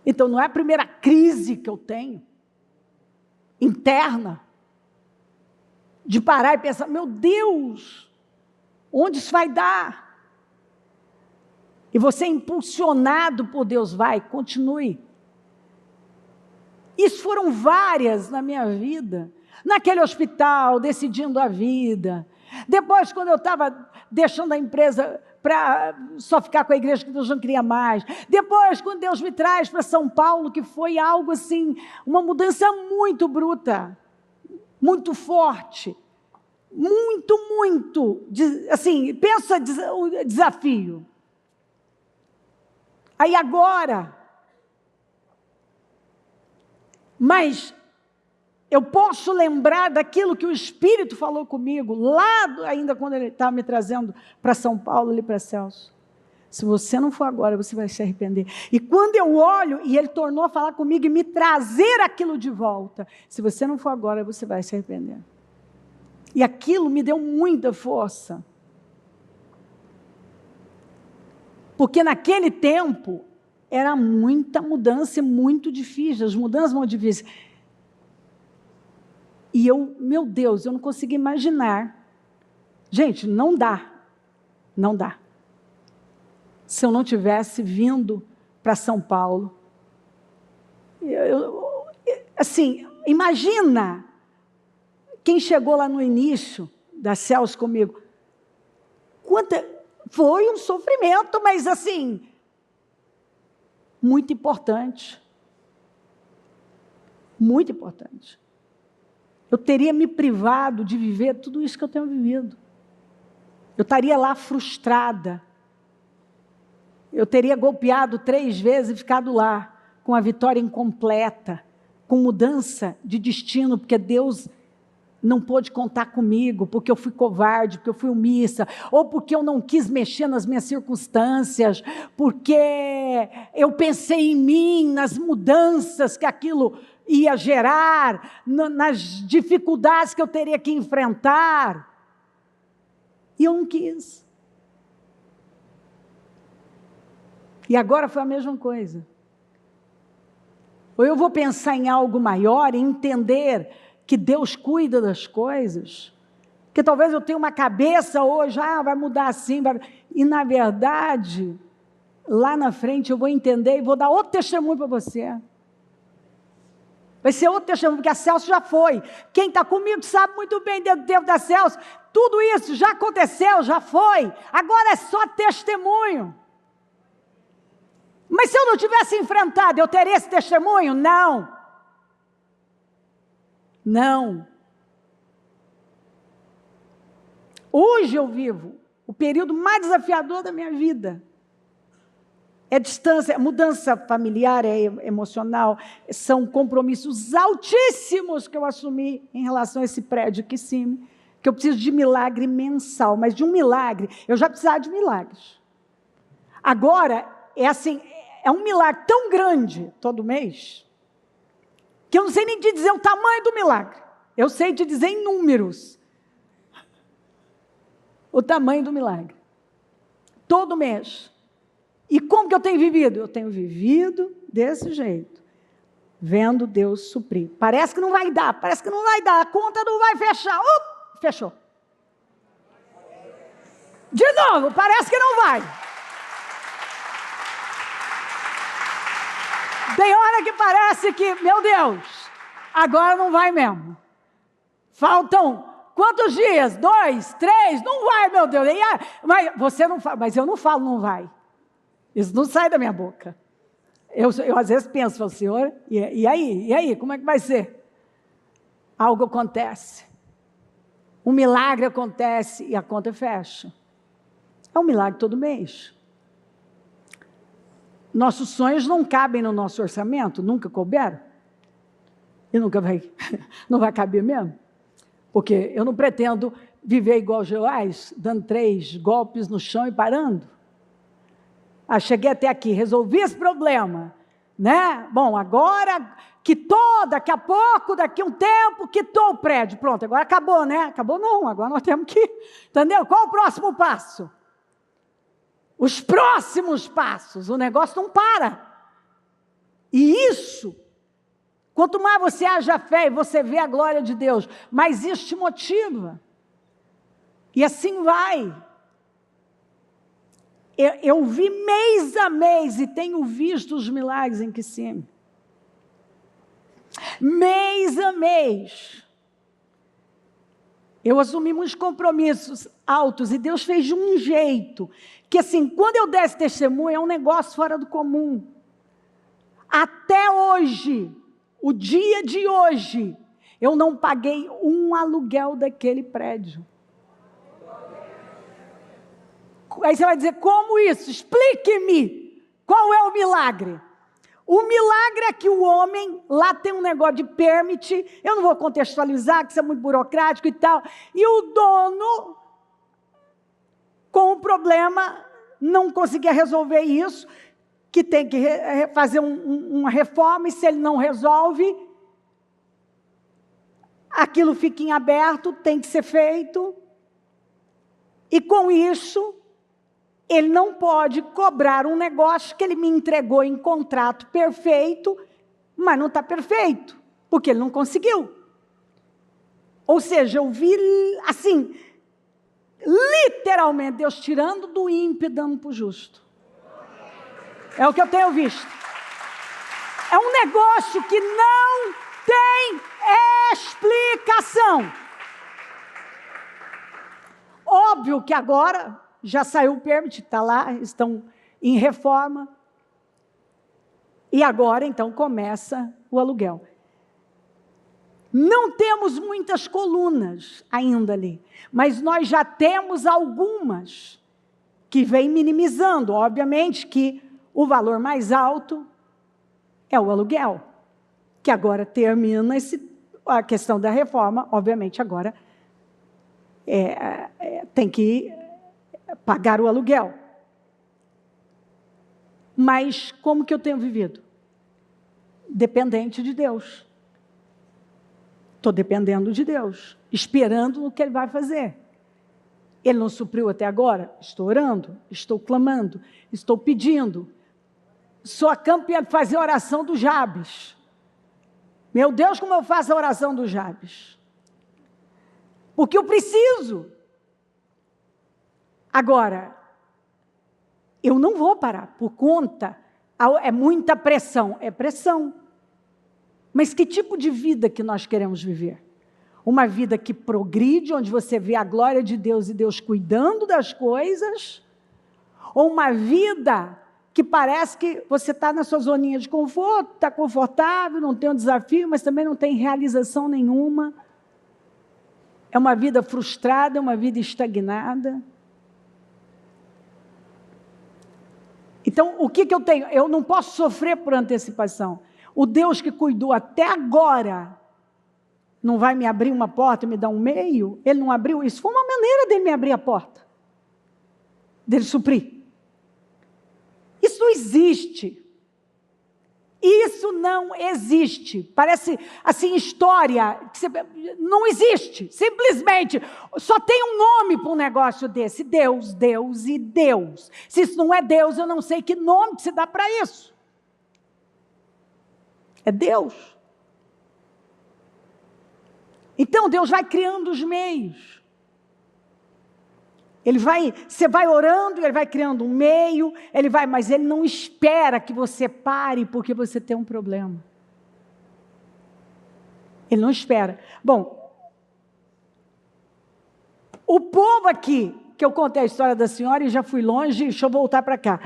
Então, não é a primeira crise que eu tenho, interna, de parar e pensar, meu Deus, onde isso vai dar? E você impulsionado por Deus, vai, continue. Isso foram várias na minha vida, naquele hospital, decidindo a vida. Depois, quando eu estava deixando a empresa para só ficar com a igreja, que Deus não queria mais. Depois, quando Deus me traz para São Paulo, que foi algo assim, uma mudança muito bruta, muito forte, muito, assim, pensa o desafio. Aí agora, mas eu posso lembrar daquilo que o Espírito falou comigo, lá ainda quando ele estava me trazendo para São Paulo, ali para Celso. Se você não for agora, você vai se arrepender. E quando eu olho, e ele tornou a falar comigo e me trazer aquilo de volta. Se você não for agora, você vai se arrepender. E aquilo me deu muita força. Porque naquele tempo, era muita mudança e muito difícil, as mudanças muito difíceis. E eu, meu Deus, eu não consegui imaginar. Gente, não dá. Se eu não tivesse vindo para São Paulo. Assim, imagina quem chegou lá no início da Celso comigo. Foi um sofrimento, mas assim, muito importante. Muito importante. Eu teria me privado de viver tudo isso que eu tenho vivido. Eu estaria lá frustrada. Eu teria golpeado 3 vezes e ficado lá, com a vitória incompleta, com mudança de destino, porque Deus não pôde contar comigo, porque eu fui covarde, porque eu fui omissa, ou porque eu não quis mexer nas minhas circunstâncias, porque eu pensei em mim, nas mudanças que aquilo ia gerar, nas dificuldades que eu teria que enfrentar. E eu não quis. E agora foi a mesma coisa. ou eu vou pensar em algo maior e entender que Deus cuida das coisas, que talvez eu tenha uma cabeça hoje, vai mudar assim, e na verdade, lá na frente eu vou entender e vou dar outro testemunho para você. Vai ser outro testemunho, porque a Celso já foi. Quem está comigo sabe muito bem dentro do tempo da Celso, tudo isso já aconteceu, já foi. Agora é só testemunho. Mas se eu não tivesse enfrentado, eu teria esse testemunho? Não. Não. Hoje eu vivo o período mais desafiador da minha vida. É distância, é mudança familiar, é emocional, são compromissos altíssimos que eu assumi em relação a esse prédio aqui em cima, que eu preciso de milagre mensal, mas de um milagre, eu já precisava de milagres. Agora, é assim, é um milagre tão grande todo mês, que eu não sei nem te dizer o tamanho do milagre, eu sei te dizer em números, o tamanho do milagre, todo mês. E como que eu tenho vivido? Eu tenho vivido desse jeito, vendo Deus suprir. Parece que não vai dar, a conta não vai fechar. Fechou. De novo, parece que não vai. Tem hora que parece que, meu Deus, agora não vai mesmo. Faltam quantos dias? 2, 3? Não vai, meu Deus. Mas você não fala, mas eu não falo não vai. Isso não sai da minha boca. Eu às vezes penso, Senhor, e aí, como é que vai ser? Algo acontece. Um milagre acontece e a conta fecha. É um milagre todo mês. Nossos sonhos não cabem no nosso orçamento, nunca couberam. E nunca não vai caber mesmo. Porque eu não pretendo viver igual Joás, dando 3 golpes no chão e parando. Cheguei até aqui, resolvi esse problema, né? Bom, agora quitou, daqui a pouco, daqui a um tempo, quitou o prédio, pronto, agora acabou, né? Acabou não, agora nós temos que, entendeu? Qual o próximo passo? Os próximos passos, o negócio não para. E isso, quanto mais você haja fé e você vê a glória de Deus, mais isso te motiva. E assim vai. Eu vi mês a mês e tenho visto os milagres em Kissimmee. Mês a mês. Eu assumi muitos compromissos altos e Deus fez de um jeito que assim, quando eu desse testemunho, é um negócio fora do comum. Até hoje, o dia de hoje, eu não paguei um aluguel daquele prédio. Aí você vai dizer, como isso? Explique-me, qual é o milagre? O milagre é que o homem, lá tem um negócio de permit, eu não vou contextualizar, que isso é muito burocrático e tal, e o dono, com o problema, não conseguia resolver isso, que tem que fazer uma reforma, e se ele não resolve, aquilo fica em aberto, tem que ser feito, e com isso, ele não pode cobrar um negócio que ele me entregou em contrato perfeito, mas não está perfeito, porque ele não conseguiu. Ou seja, eu vi, assim, literalmente, Deus tirando do ímpio e dando para o justo. É o que eu tenho visto. É um negócio que não tem explicação. Óbvio que agora já saiu o permit, está lá, estão em reforma. E agora, então, começa o aluguel. Não temos muitas colunas ainda ali, mas nós já temos algumas que vêm minimizando. Obviamente que o valor mais alto é o aluguel, que agora termina a questão da reforma, obviamente agora tem que pagar o aluguel. Mas como que eu tenho vivido? Dependente de Deus. Estou dependendo de Deus, esperando no que Ele vai fazer. Ele não supriu até agora? Estou orando, estou clamando, estou pedindo. Sou a campeã de fazer a oração do Jabes. Meu Deus, como eu faço a oração do Jabes? Porque eu preciso. Agora, eu não vou parar por conta, é muita pressão, é pressão. Mas que tipo de vida que nós queremos viver? Uma vida que progride, onde você vê a glória de Deus e Deus cuidando das coisas? Ou uma vida que parece que você está na sua zoninha de conforto, está confortável, não tem um desafio, mas também não tem realização nenhuma? É uma vida frustrada, é uma vida estagnada? Então, o que eu tenho? Eu não posso sofrer por antecipação. O Deus que cuidou até agora não vai me abrir uma porta e me dar um meio? Ele não abriu? Isso foi uma maneira dele me abrir a porta, dele suprir. Isso não existe. Isso não existe. Parece assim história. Não existe. Simplesmente. Só tem um nome para um negócio desse. Deus, Deus e Deus. Se isso não é Deus, eu não sei que nome que se dá para isso. É Deus. Então Deus vai criando os meios. Você vai orando, ele vai criando um meio, mas ele não espera que você pare porque você tem um problema. Ele não espera. Bom, o povo aqui, que eu contei a história da senhora e já fui longe, deixa eu voltar para cá.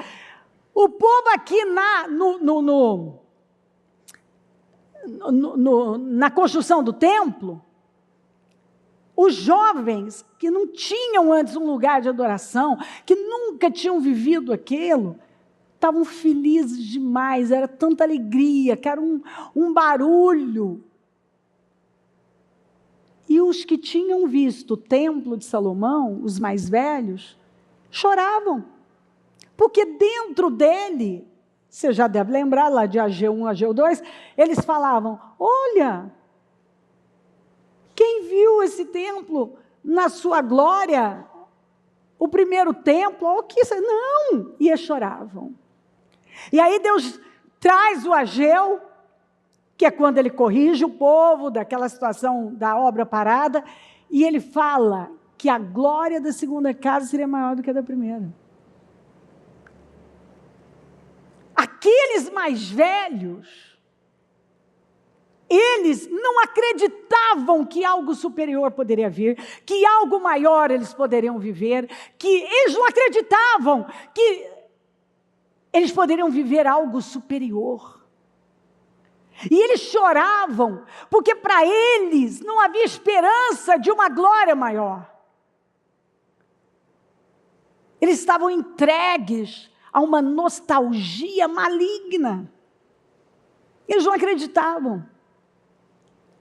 O povo aqui na construção do templo, os jovens que não tinham antes um lugar de adoração, que nunca tinham vivido aquilo, estavam felizes demais, era tanta alegria, que era um barulho. E os que tinham visto o templo de Salomão, os mais velhos, choravam, porque dentro dele, você já deve lembrar lá de AG1, AG2, eles falavam, olha, quem viu esse templo na sua glória, o primeiro templo, não, e eles choravam. E aí Deus traz o Ageu, que é quando ele corrige o povo daquela situação da obra parada, e ele fala que a glória da segunda casa seria maior do que a da primeira. Aqueles mais velhos, eles não acreditavam que algo superior poderia vir, que algo maior eles poderiam viver, que eles não acreditavam que eles poderiam viver algo superior. E eles choravam, porque para eles não havia esperança de uma glória maior. Eles estavam entregues a uma nostalgia maligna. Eles não acreditavam.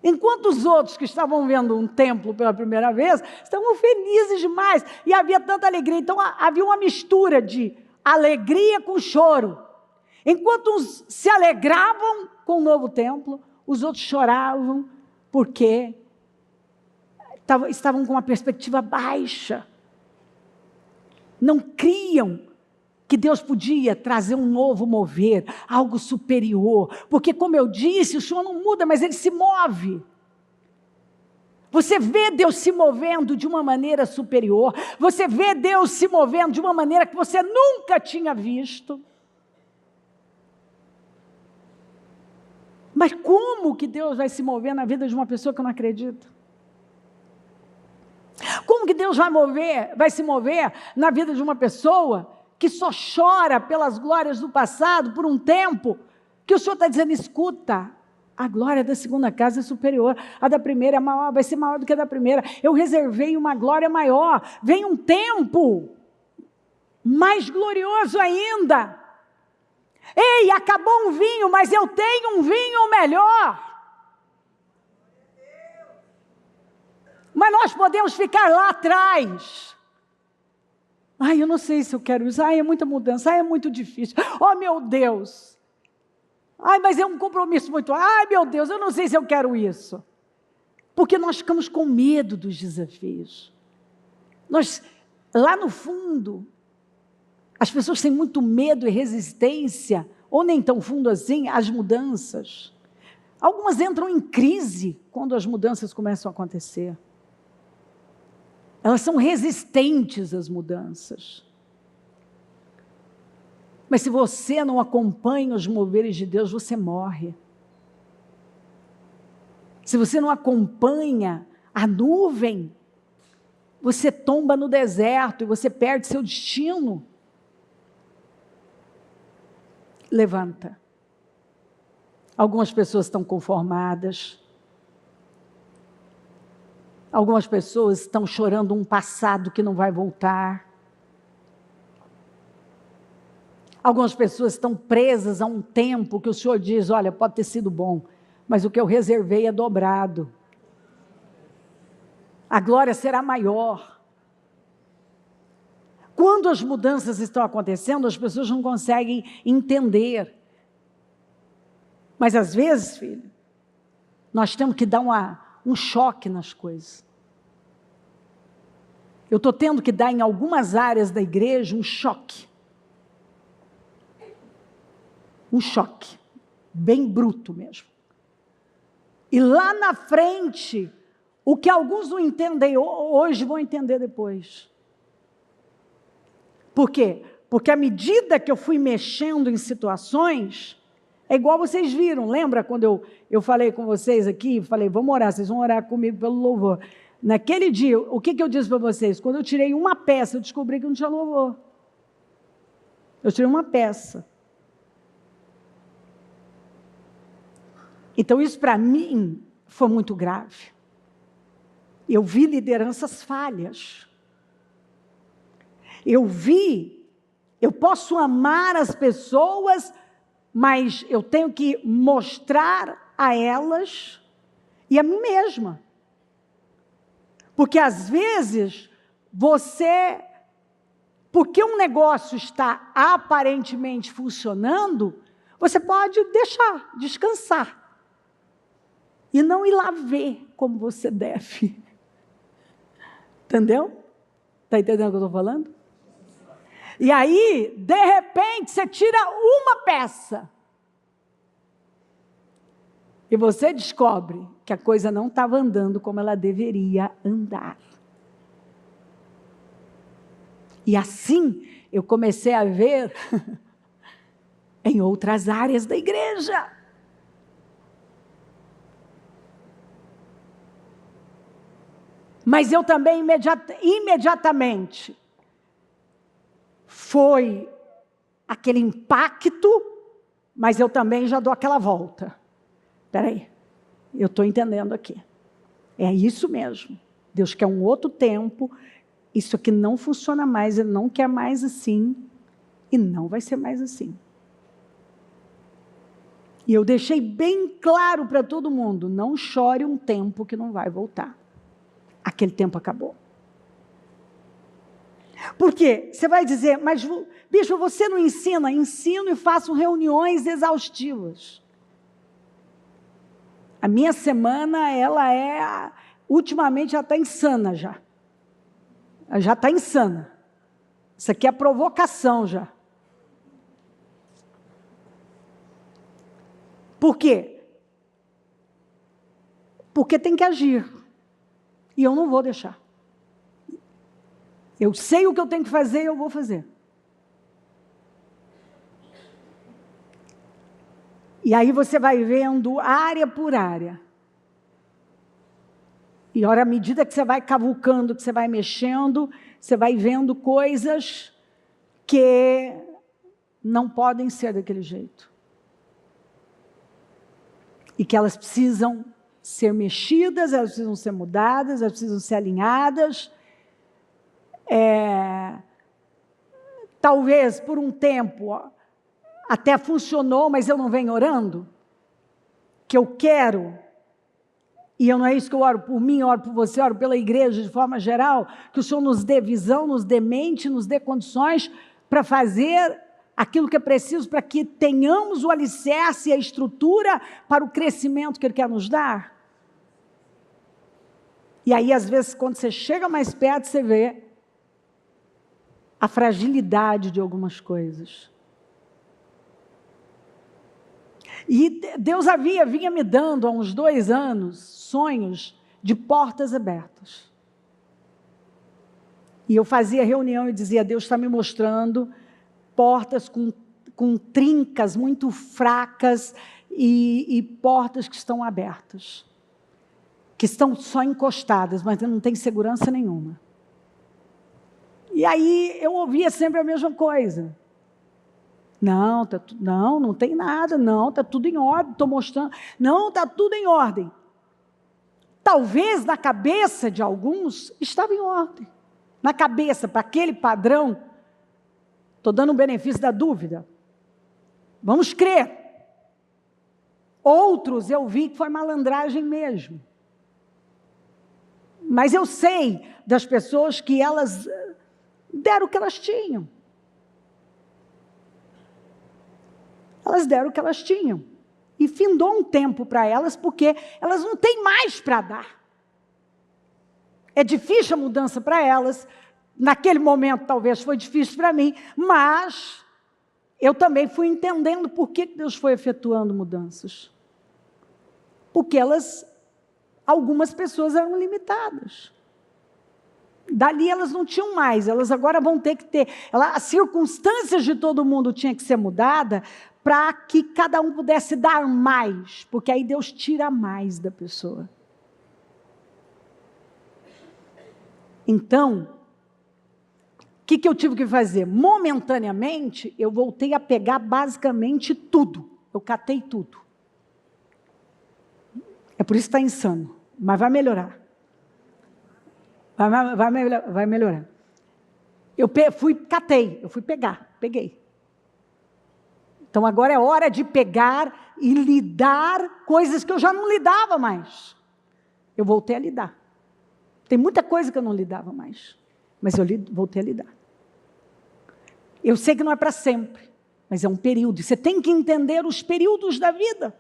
Enquanto os outros que estavam vendo um templo pela primeira vez, estavam felizes demais, e havia tanta alegria. Então havia uma mistura de alegria com choro. Enquanto uns se alegravam com o novo templo, os outros choravam, porque estavam com uma perspectiva baixa. Não criam que Deus podia trazer um novo mover, algo superior, porque como eu disse, o Senhor não muda, mas Ele se move. Você vê Deus se movendo de uma maneira superior, você vê Deus se movendo de uma maneira que você nunca tinha visto. Mas como que Deus vai se mover na vida de uma pessoa que eu não acredito? Como que Deus vai se mover na vida de uma pessoa que só chora pelas glórias do passado por um tempo, que o Senhor está dizendo, escuta, a glória da segunda casa é superior, a da primeira é maior, vai ser maior do que a da primeira, eu reservei uma glória maior, vem um tempo mais glorioso ainda. Ei, acabou um vinho, mas eu tenho um vinho melhor. Mas nós podemos ficar lá atrás. Ai, eu não sei se eu quero isso. Ai, é muita mudança. Ai, é muito difícil. Oh, meu Deus. Ai, mas é um compromisso muito. Ai, meu Deus, eu não sei se eu quero isso. Porque nós ficamos com medo dos desafios. Lá no fundo, as pessoas têm muito medo e resistência, ou nem tão fundo assim, às mudanças. Algumas entram em crise quando as mudanças começam a acontecer. Elas são resistentes às mudanças. Mas se você não acompanha os moveres de Deus, você morre. Se você não acompanha a nuvem, você tomba no deserto e você perde seu destino. Levanta. Algumas pessoas estão conformadas. Algumas pessoas estão chorando um passado que não vai voltar. Algumas pessoas estão presas a um tempo que o Senhor diz, olha, pode ter sido bom, mas o que eu reservei é dobrado. A glória será maior. Quando as mudanças estão acontecendo, as pessoas não conseguem entender. Mas às vezes, filho, nós temos que dar um choque nas coisas. Eu estou tendo que dar em algumas áreas da igreja um choque. Um choque, bem bruto mesmo. E lá na frente, o que alguns não entendem hoje, vão entender depois. Por quê? Porque à medida que eu fui mexendo em situações, é igual vocês viram, lembra quando eu falei com vocês aqui, falei, vamos orar, vocês vão orar comigo pelo louvor. Naquele dia, o que eu disse para vocês? Quando eu tirei uma peça, eu descobri que não tinha louvor. Eu tirei uma peça. Então isso para mim foi muito grave. Eu vi lideranças falhas. Eu posso amar as pessoas, mas eu tenho que mostrar a elas e a mim mesma. Porque às vezes porque um negócio está aparentemente funcionando, você pode deixar, descansar. E não ir lá ver como você deve. Entendeu? Está entendendo o que eu estou falando? E aí, de repente, você tira uma peça. E você descobre que a coisa não estava andando como ela deveria andar. E assim, eu comecei a ver em outras áreas da igreja. Mas eu também imediatamente foi aquele impacto, mas eu também já dou aquela volta. Espera aí, eu estou entendendo aqui. É isso mesmo. Deus quer um outro tempo, isso aqui não funciona mais, Ele não quer mais assim, e não vai ser mais assim. E eu deixei bem claro para todo mundo, não chore um tempo que não vai voltar. Aquele tempo acabou. Por quê? Você vai dizer, mas bicho, você não ensina? Ensino e faço reuniões exaustivas. A minha semana, ultimamente, já está insana já. Já está insana. Isso aqui é provocação já. Por quê? Porque tem que agir. E eu não vou deixar. Eu sei o que eu tenho que fazer e eu vou fazer. E aí você vai vendo área por área. E ora, à medida que você vai cavucando, que você vai mexendo, você vai vendo coisas que não podem ser daquele jeito. E que elas precisam ser mexidas, elas precisam ser mudadas, elas precisam ser alinhadas. Talvez por um tempo até funcionou, mas eu não venho orando, que eu quero, e não é isso que eu oro por mim, eu oro por você, eu oro pela igreja de forma geral, que o Senhor nos dê visão, nos dê mente, nos dê condições para fazer aquilo que é preciso para que tenhamos o alicerce e a estrutura para o crescimento que Ele quer nos dar. E aí, às vezes, quando você chega mais perto, você vê a fragilidade de algumas coisas. E Deus vinha me dando há uns 2 anos sonhos de portas abertas. E eu fazia reunião e dizia, Deus está me mostrando portas com trincas muito fracas e portas que estão abertas. Que estão só encostadas, mas não tem segurança nenhuma. E aí eu ouvia sempre a mesma coisa. Não, não tem nada, não, está tudo em ordem, estou mostrando. Não, está tudo em ordem. Talvez na cabeça de alguns estava em ordem. Na cabeça, para aquele padrão, estou dando o benefício da dúvida. Vamos crer. Outros eu vi que foi malandragem mesmo. Mas eu sei das pessoas que elas deram o que elas tinham. Elas deram o que elas tinham. E findou um tempo para elas, porque elas não têm mais para dar. É difícil a mudança para elas. Naquele momento talvez foi difícil para mim, mas eu também fui entendendo por que Deus foi efetuando mudanças. Porque algumas pessoas eram limitadas. Dali elas não tinham mais, elas agora vão ter que ter. As circunstâncias de todo mundo tinham que ser mudadas para que cada um pudesse dar mais, porque aí Deus tira mais da pessoa. Então, o que eu tive que fazer? Momentaneamente, eu voltei a pegar basicamente tudo. Eu catei tudo. É por isso que está insano, mas vai melhorar. Vai melhorar. Eu fui peguei. Então agora é hora de pegar e lidar coisas que eu já não lidava mais. Eu voltei a lidar. Tem muita coisa que eu não lidava mais, mas eu voltei a lidar. Eu sei que não é para sempre, mas é um período. E você tem que entender os períodos da vida.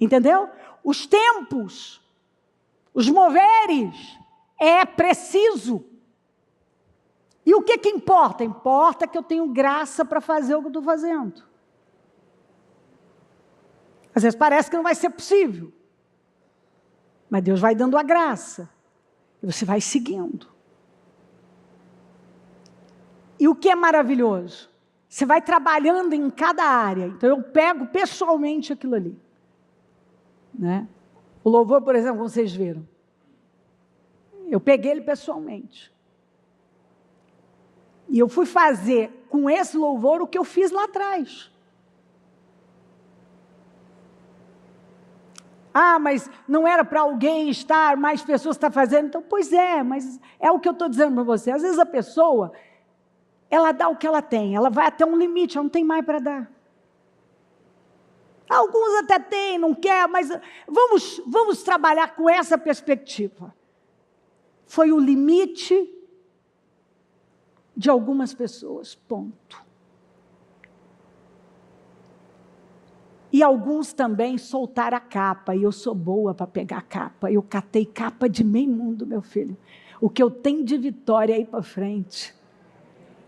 Entendeu? Os tempos, os moveres, é preciso. E o que importa? Importa que eu tenho graça para fazer o que eu estou fazendo. Às vezes parece que não vai ser possível, mas Deus vai dando a graça, e você vai seguindo. E o que é maravilhoso? Você vai trabalhando em cada área. Então eu pego pessoalmente aquilo ali. Né? O louvor, por exemplo, como vocês viram. Eu peguei ele pessoalmente. E eu fui fazer com esse louvor o que eu fiz lá atrás. Ah, mas não era para alguém estar, mais pessoas estão fazendo. Então, pois é, mas é o que eu estou dizendo para você. Às vezes a pessoa, ela dá o que ela tem, ela vai até um limite, ela não tem mais para dar. Alguns até têm, não quer, mas vamos trabalhar com essa perspectiva. Foi o limite de algumas pessoas, ponto. E alguns também soltaram a capa, e eu sou boa para pegar capa. Eu catei capa de meio mundo, meu filho. O que eu tenho de vitória aí para frente.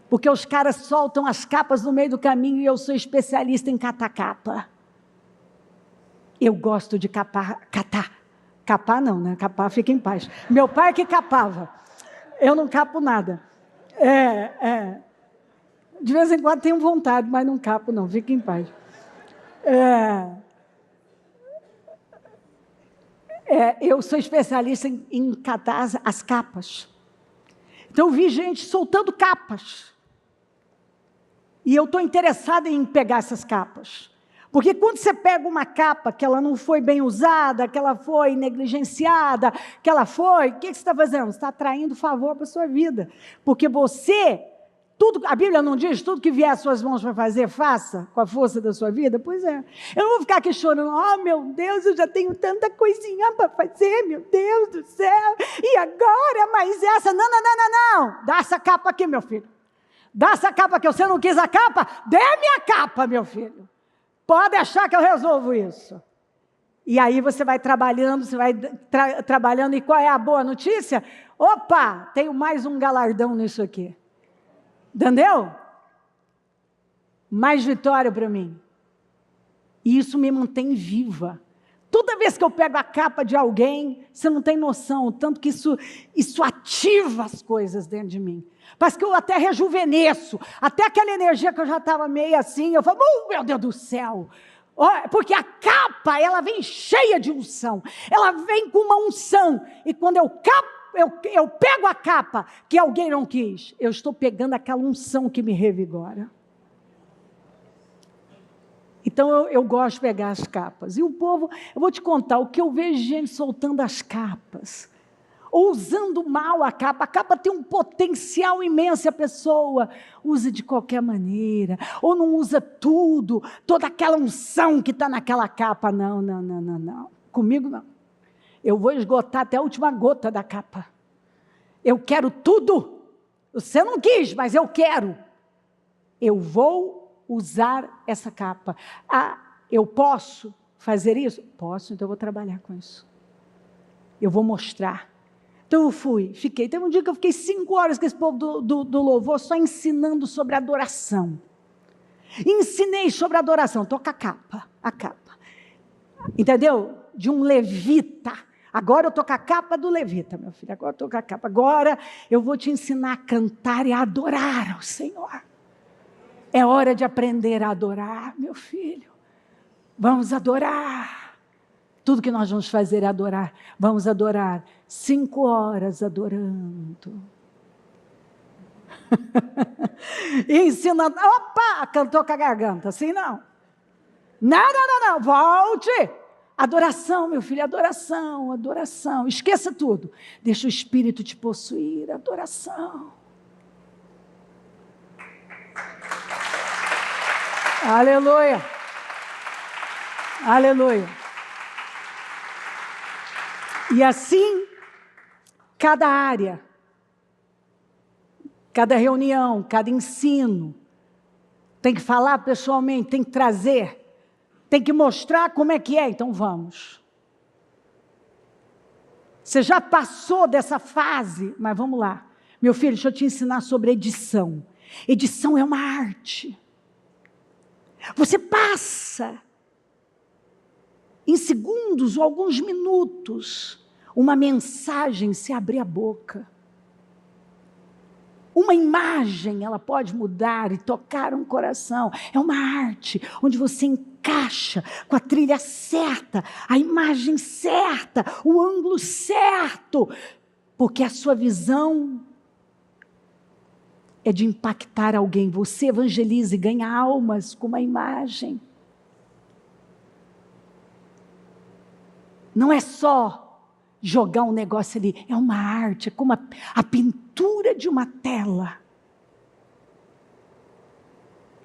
Porque os caras soltam as capas no meio do caminho e eu sou especialista em catar capa. Eu gosto de catar. Capar não, né? Capar fica em paz. Meu pai que capava. Eu não capo nada. De vez em quando tenho vontade, mas não capo não, fica em paz. Eu sou especialista em catar as capas. Então eu vi gente soltando capas. E eu estou interessada em pegar essas capas. Porque quando você pega uma capa que ela não foi bem usada, que ela foi negligenciada, que ela foi, o que você está fazendo? Você está atraindo favor para a sua vida. Porque você, a Bíblia não diz, tudo que vier às suas mãos para fazer, faça com a força da sua vida? Pois é. Eu não vou ficar aqui chorando, oh meu Deus, eu já tenho tanta coisinha para fazer, meu Deus do céu, e agora mais essa? Não. Dá essa capa aqui, meu filho. Dá essa capa aqui, você não quis a capa? Dê a minha capa, meu filho. Pode achar que eu resolvo isso. E aí você vai trabalhando, trabalhando, e qual é a boa notícia? Opa, tenho mais um galardão nisso aqui. Entendeu? Mais vitória para mim. E isso me mantém viva. Toda vez que eu pego a capa de alguém, você não tem noção, tanto que isso ativa as coisas dentro de mim. Parece que eu até rejuvenesço, até aquela energia que eu já estava meio assim, eu falo, meu Deus do céu. Porque a capa, ela vem cheia de unção, ela vem com uma unção, e quando eu pego a capa que alguém não quis, eu estou pegando aquela unção que me revigora. Então eu gosto de pegar as capas. E o povo, eu vou te contar, o que eu vejo gente soltando as capas, ou usando mal a capa tem um potencial imenso, a pessoa usa de qualquer maneira, ou não usa tudo, toda aquela unção que está naquela capa. Não, comigo não. Eu vou esgotar até a última gota da capa. Eu quero tudo. Você não quis, mas eu quero. Eu vou usar essa capa. Eu posso fazer isso? Posso, então eu vou trabalhar com isso. Eu vou mostrar. Então eu fiquei. Teve um dia que eu fiquei 5 horas com esse povo do louvor, só ensinando sobre adoração. Ensinei sobre adoração. Estou com a capa. Entendeu? De um levita. Agora eu estou com a capa do levita, meu filho. Agora eu estou com a capa. Agora eu vou te ensinar a cantar e a adorar ao Senhor. É hora de aprender a adorar, meu filho. Vamos adorar. Tudo que nós vamos fazer é adorar. Vamos adorar. 5 horas adorando. E ensinando. Opa, cantou com a garganta. Assim não. Não. Volte. Adoração, meu filho. Adoração. Esqueça tudo. Deixa o Espírito te possuir. Adoração. Aleluia. E assim, cada área, cada reunião, cada ensino, tem que falar pessoalmente, tem que trazer, tem que mostrar como é que é, então vamos. Você já passou dessa fase, mas vamos lá. Meu filho, deixa eu te ensinar sobre edição. Edição é uma arte. Você passa, em segundos ou alguns minutos, uma mensagem se abrir a boca. Uma imagem, ela pode mudar e tocar um coração. É uma arte, onde você encaixa com a trilha certa, a imagem certa, o ângulo certo, porque a sua visão é de impactar alguém. Você evangeliza e ganha almas com uma imagem. Não é só jogar um negócio ali, é uma arte, é como a pintura de uma tela.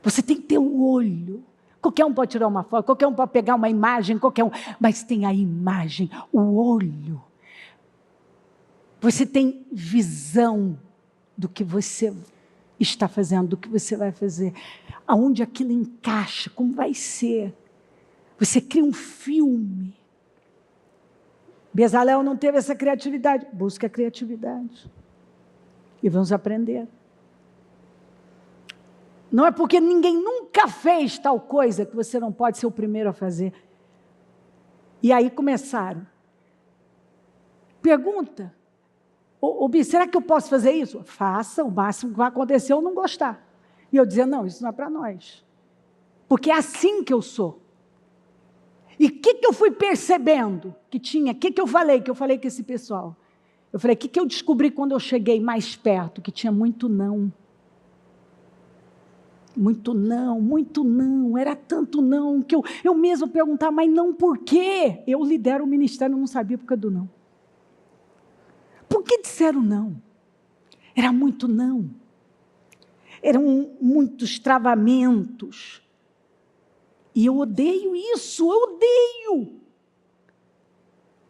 Você tem que ter um olho. Qualquer um pode tirar uma foto, qualquer um pode pegar uma imagem, mas tem a imagem, o olho. Você tem visão do que você está fazendo, do que você vai fazer, aonde aquilo encaixa, como vai ser. Você cria um filme. Bezalel não teve essa criatividade. Busca a criatividade. E vamos aprender. Não é porque ninguém nunca fez tal coisa que você não pode ser o primeiro a fazer. E aí começaram. Pergunta. Bi, será que eu posso fazer isso? Faça, o máximo que vai acontecer é eu não gostar. E eu dizia, não, isso não é para nós. Porque é assim que eu sou. E o que eu fui percebendo que tinha? O que eu falei? Que eu falei com esse pessoal. Eu falei, o que eu descobri quando eu cheguei mais perto? Que tinha muito não. Muito não. Era tanto não que eu mesmo perguntava, mas não por quê? Eu lidero o ministério, eu não sabia por causa do não. Por que disseram não? Era muito não. Eram muitos travamentos. E eu odeio isso, eu odeio.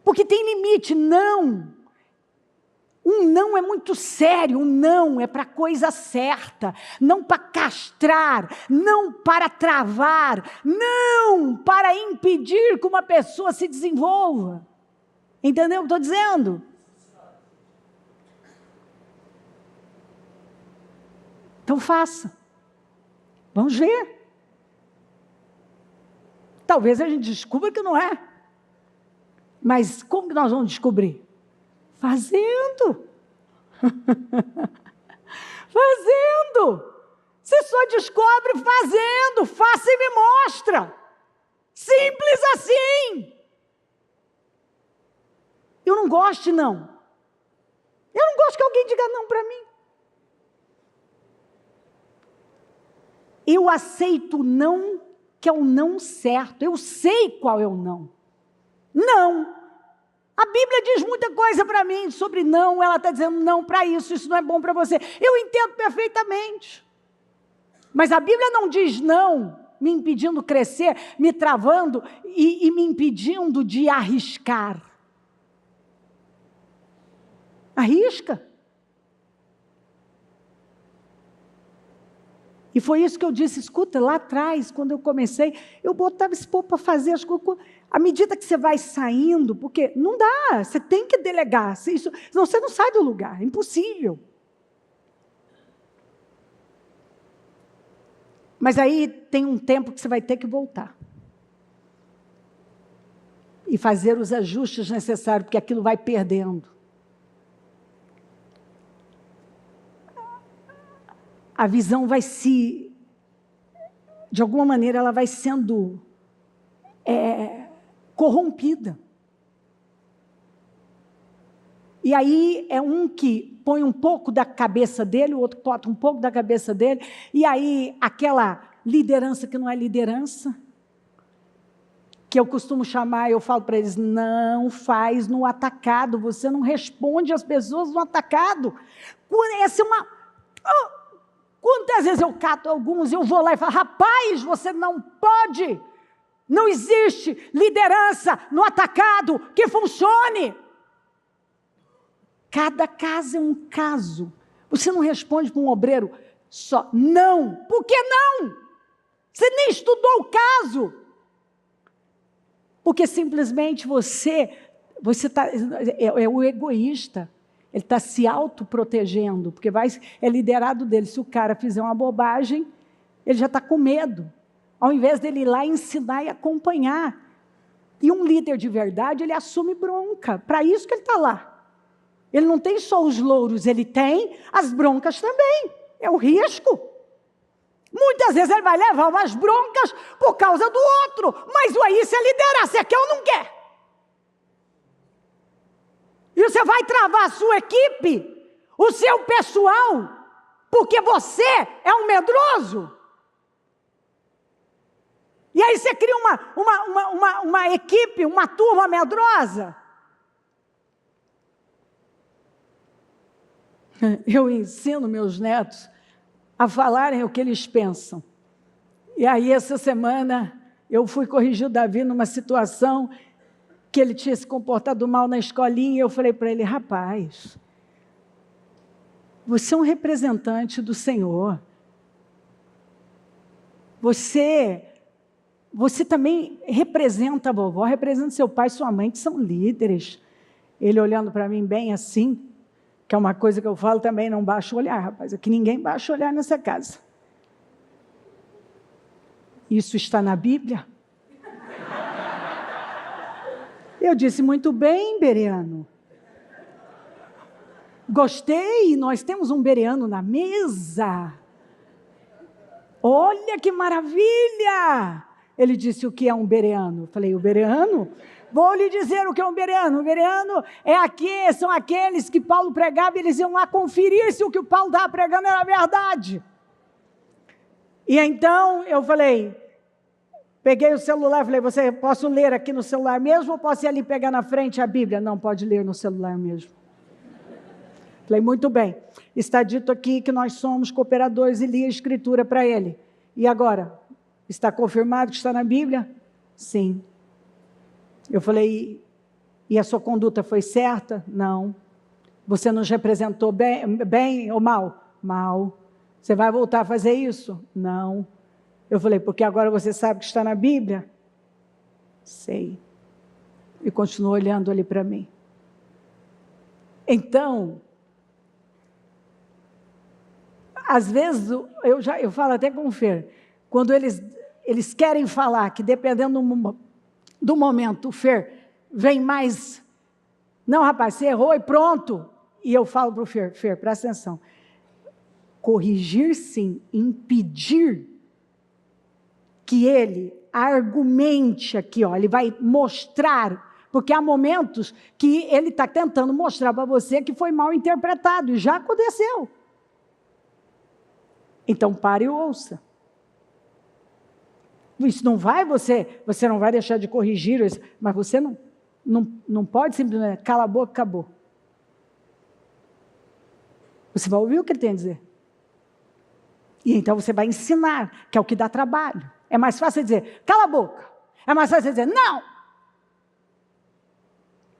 Porque tem limite, não. Um não é muito sério, um não é para a coisa certa, não para castrar, não para travar, não para impedir que uma pessoa se desenvolva. Entendeu o que eu estou dizendo? Então faça. Vamos ver. Talvez a gente descubra que não é. Mas como que nós vamos descobrir? Fazendo. Fazendo. Você só descobre fazendo. Faça e me mostra. Simples assim. Eu não gosto, não. Eu não gosto que alguém diga não para mim. Eu aceito o não, que é o não certo. Eu sei qual é o não. Não. A Bíblia diz muita coisa para mim sobre não. Ela está dizendo não para isso não é bom para você. Eu entendo perfeitamente. Mas a Bíblia não diz não, me impedindo crescer, me travando e me impedindo de arriscar. Arrisca. E foi isso que eu disse, escuta, lá atrás, quando eu comecei, eu botava esse povo para fazer as coisas. À medida que você vai saindo, porque não dá, você tem que delegar, senão você não sai do lugar, é impossível. Mas aí tem um tempo que você vai ter que voltar. E fazer os ajustes necessários, porque aquilo vai perdendo. A visão vai de alguma maneira, ela vai sendo corrompida. E aí é um que põe um pouco da cabeça dele, o outro bota um pouco da cabeça dele, e aí aquela liderança que não é liderança, que eu costumo chamar, eu falo para eles, não faz no atacado, você não responde às pessoas no atacado. Essa é uma... Quantas vezes eu cato alguns, eu vou lá e falo, rapaz, você não pode, não existe liderança no atacado que funcione. Cada caso é um caso. Você não responde para um obreiro só, não. Por que não? Você nem estudou o caso. Porque simplesmente você é o egoísta. Ele está se autoprotegendo, porque é liderado dele. Se o cara fizer uma bobagem, ele já está com medo. Ao invés dele ir lá ensinar e acompanhar. E um líder de verdade, ele assume bronca. Para isso que ele está lá. Ele não tem só os louros, ele tem as broncas também. É o risco. Muitas vezes ele vai levar umas broncas por causa do outro. Mas aí você liderar, você quer ou não quer? E você vai travar a sua equipe, o seu pessoal, porque você é um medroso. E aí você cria uma equipe, uma turma medrosa. Eu ensino meus netos a falarem o que eles pensam. E aí essa semana eu fui corrigir o Davi numa situação que ele tinha se comportado mal na escolinha, e eu falei para ele, rapaz, você é um representante do Senhor. Você também representa a vovó, representa seu pai e sua mãe, que são líderes. Ele olhando para mim bem assim, que é uma coisa que eu falo também, não baixa o olhar, rapaz, aqui ninguém baixa o olhar nessa casa. Isso está na Bíblia? Eu disse, muito bem, bereano. Gostei, nós temos um bereano na mesa. Olha que maravilha! Ele disse, o que é um bereano? Eu falei, o bereano? Vou lhe dizer o que é um bereano. O bereano são aqueles que Paulo pregava, eles iam lá conferir se o que o Paulo estava pregando era verdade. E então eu falei, peguei o celular e falei, posso ler aqui no celular mesmo ou posso ir ali pegar na frente a Bíblia? Não, pode ler no celular mesmo. Falei, muito bem. Está dito aqui que nós somos cooperadores e li a Escritura para ele. E agora? Está confirmado que está na Bíblia? Sim. Eu falei, e a sua conduta foi certa? Não. Você nos representou bem ou mal? Mal. Você vai voltar a fazer isso? Não. Eu falei, porque agora você sabe que está na Bíblia? Sei. E continuou olhando ali para mim. Então, às vezes, eu falo até com o Fer, quando eles eles querem falar que dependendo do momento, o Fer vem mais... Não, rapaz, você errou e pronto. E eu falo para o Fer, presta atenção. Corrigir sim, impedir que ele argumente aqui, ó, ele vai mostrar, porque há momentos que ele está tentando mostrar para você que foi mal interpretado, e já aconteceu. Então pare e ouça. Isso não vai, você não vai deixar de corrigir, mas você não pode simplesmente, cala a boca, acabou. Você vai ouvir o que ele tem a dizer. E então você vai ensinar, que é o que dá trabalho. É mais fácil dizer, cala a boca. É mais fácil dizer, não.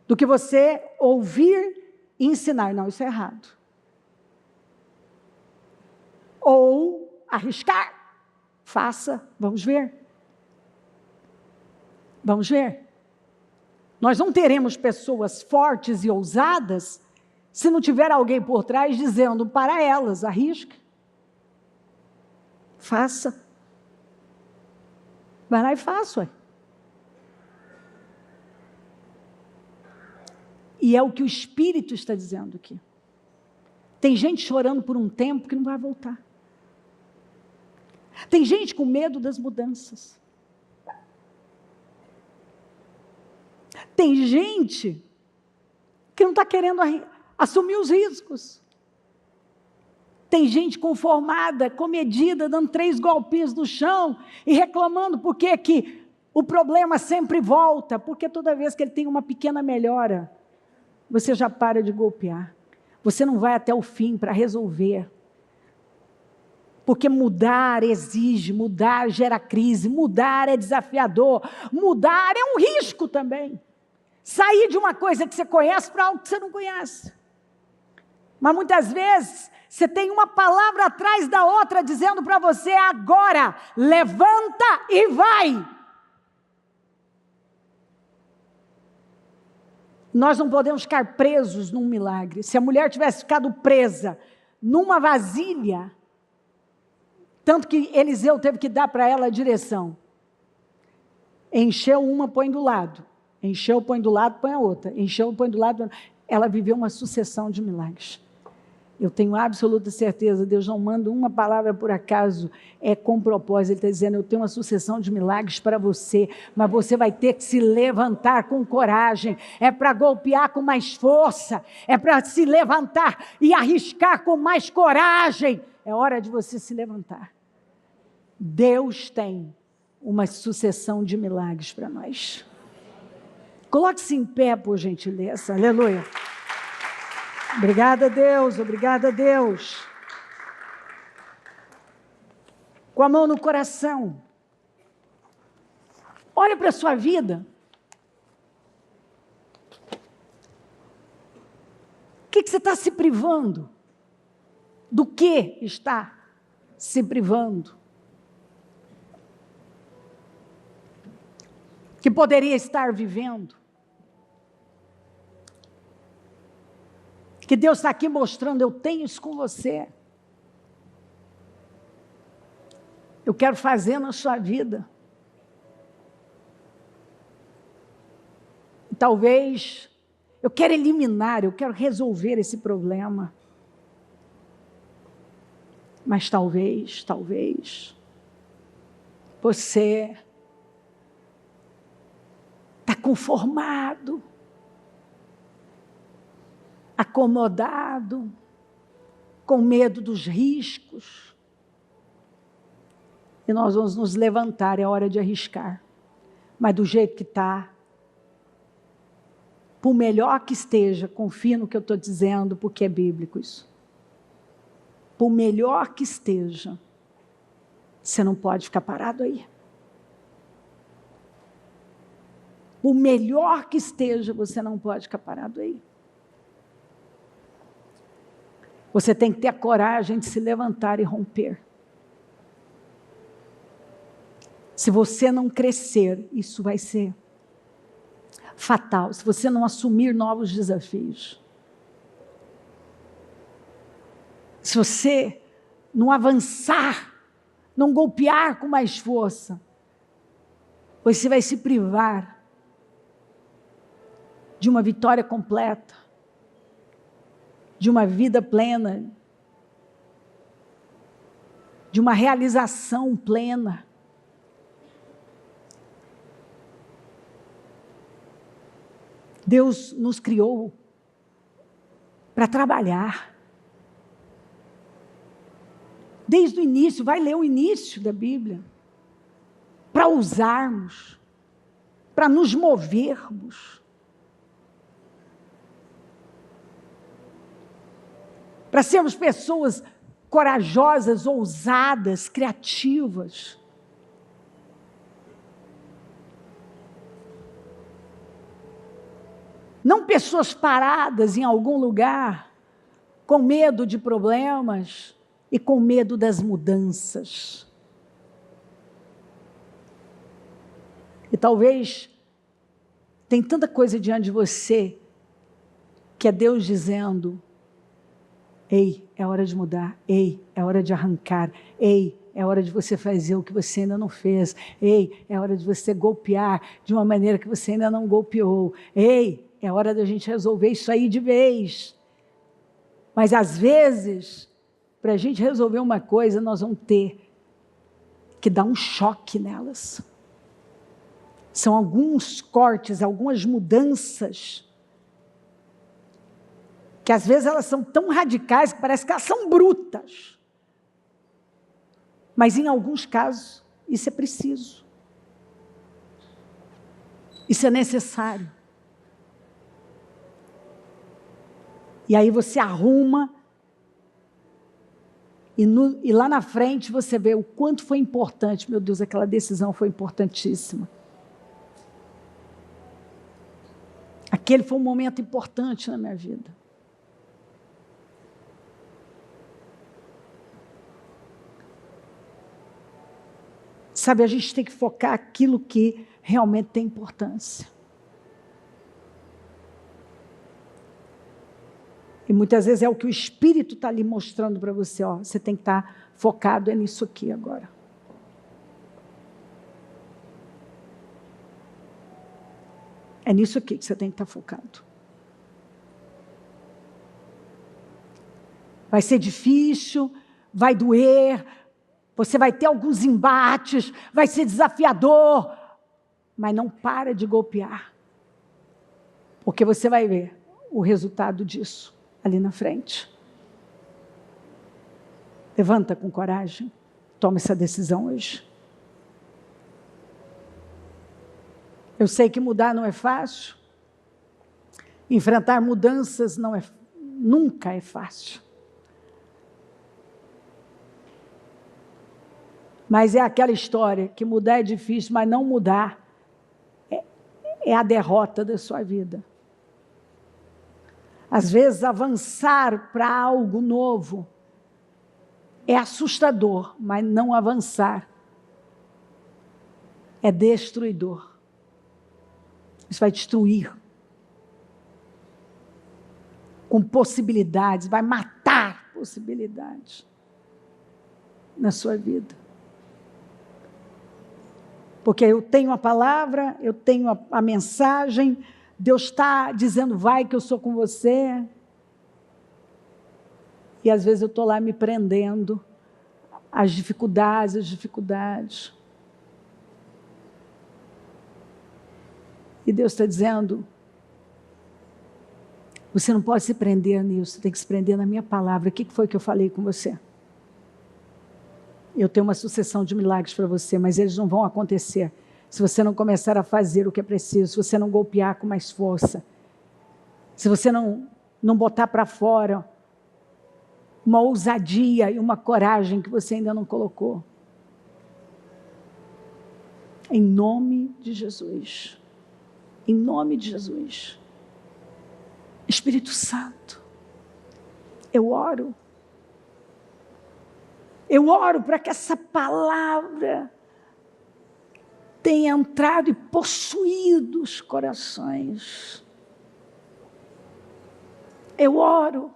Do que você ouvir e ensinar. Não, isso é errado. Ou arriscar. Faça, vamos ver. Vamos ver. Nós não teremos pessoas fortes e ousadas se não tiver alguém por trás dizendo para elas, arrisque. Faça. Vai lá e faça. Ué. E é o que o Espírito está dizendo aqui. Tem gente chorando por um tempo que não vai voltar. Tem gente com medo das mudanças. Tem gente que não está querendo assumir os riscos. Tem gente conformada, comedida, dando 3 golpinhos no chão e reclamando porque que o problema sempre volta. Porque toda vez que ele tem uma pequena melhora, você já para de golpear. Você não vai até o fim para resolver. Porque mudar exige, mudar gera crise, mudar é desafiador, mudar é um risco também. Sair de uma coisa que você conhece para algo que você não conhece. Mas muitas vezes, você tem uma palavra atrás da outra dizendo para você, agora, levanta e vai. Nós não podemos ficar presos num milagre. Se a mulher tivesse ficado presa numa vasilha, tanto que Eliseu teve que dar para ela a direção. Encheu uma, põe do lado. Encheu, põe do lado, põe a outra. Encheu, põe do lado. Ela viveu uma sucessão de milagres. Eu tenho absoluta certeza, Deus não manda uma palavra por acaso, é com propósito. Ele está dizendo, eu tenho uma sucessão de milagres para você, mas você vai ter que se levantar com coragem, é para golpear com mais força, é para se levantar e arriscar com mais coragem. É hora de você se levantar. Deus tem uma sucessão de milagres para nós. Coloque-se em pé, por gentileza. Aleluia. Obrigada a Deus, obrigada a Deus. Com a mão no coração. Olha para a sua vida. O que você está se privando? Do que está se privando? Que poderia estar vivendo? Que Deus está aqui mostrando, eu tenho isso com você. Eu quero fazer na sua vida. Talvez, eu quero eliminar, eu quero resolver esse problema. Mas talvez, você está conformado, acomodado, com medo dos riscos. E nós vamos nos levantar, é hora de arriscar. Mas do jeito que está, por melhor que esteja, confie no que eu estou dizendo, porque é bíblico isso. Por melhor que esteja, você não pode ficar parado aí. Por melhor que esteja, você não pode ficar parado aí. Você tem que ter a coragem de se levantar e romper. Se você não crescer, isso vai ser fatal. Se você não assumir novos desafios. Se você não avançar, não golpear com mais força, Você vai se privar de uma vitória completa, de uma vida plena, de uma realização plena. Deus nos criou para trabalhar. Desde o início, vai ler o início da Bíblia, para usarmos, para nos movermos, para sermos pessoas corajosas, ousadas, criativas. Não pessoas paradas em algum lugar, com medo de problemas e com medo das mudanças. E talvez tem tanta coisa diante de você que é Deus dizendo: ei, é hora de mudar. Ei, é hora de arrancar. Ei, é hora de você fazer o que você ainda não fez. Ei, é hora de você golpear de uma maneira que você ainda não golpeou. Ei, é hora da gente resolver isso aí de vez. Mas às vezes, para a gente resolver uma coisa, nós vamos ter que dar um choque nelas. São alguns cortes, algumas mudanças, que às vezes elas são tão radicais que parece que elas são brutas. Mas em alguns casos, isso é preciso. Isso é necessário. E aí você arruma, e lá na frente você vê o quanto foi importante. Meu Deus, aquela decisão foi importantíssima. Aquele foi um momento importante na minha vida. Sabe, a gente tem que focar aquilo que realmente tem importância. E muitas vezes é o que o Espírito está ali mostrando para você. Ó, você tem que estar focado nisso aqui agora. É nisso aqui que você tem que estar focado. Vai ser difícil, vai doer, você vai ter alguns embates, vai ser desafiador, mas não para de golpear, porque você vai ver o resultado disso ali na frente. Levanta com coragem, toma essa decisão hoje. Eu sei que mudar não é fácil, enfrentar mudanças nunca é fácil. Mas é aquela história que mudar é difícil, mas não mudar é a derrota da sua vida. Às vezes avançar para algo novo é assustador, mas não avançar é destruidor. Isso vai destruir com possibilidades, vai matar possibilidades na sua vida. Porque eu tenho a palavra, eu tenho a mensagem, Deus está dizendo, vai que eu sou com você. E às vezes eu estou lá me prendendo às dificuldades. E Deus está dizendo, você não pode se prender nisso, você tem que se prender na minha palavra. O que foi que eu falei com você? Eu tenho uma sucessão de milagres para você, mas eles não vão acontecer se você não começar a fazer o que é preciso, se você não golpear com mais força, se você não botar para fora uma ousadia e uma coragem que você ainda não colocou. Em nome de Jesus. Em nome de Jesus. Espírito Santo, eu oro para que essa palavra tenha entrado e possuído os corações. Eu oro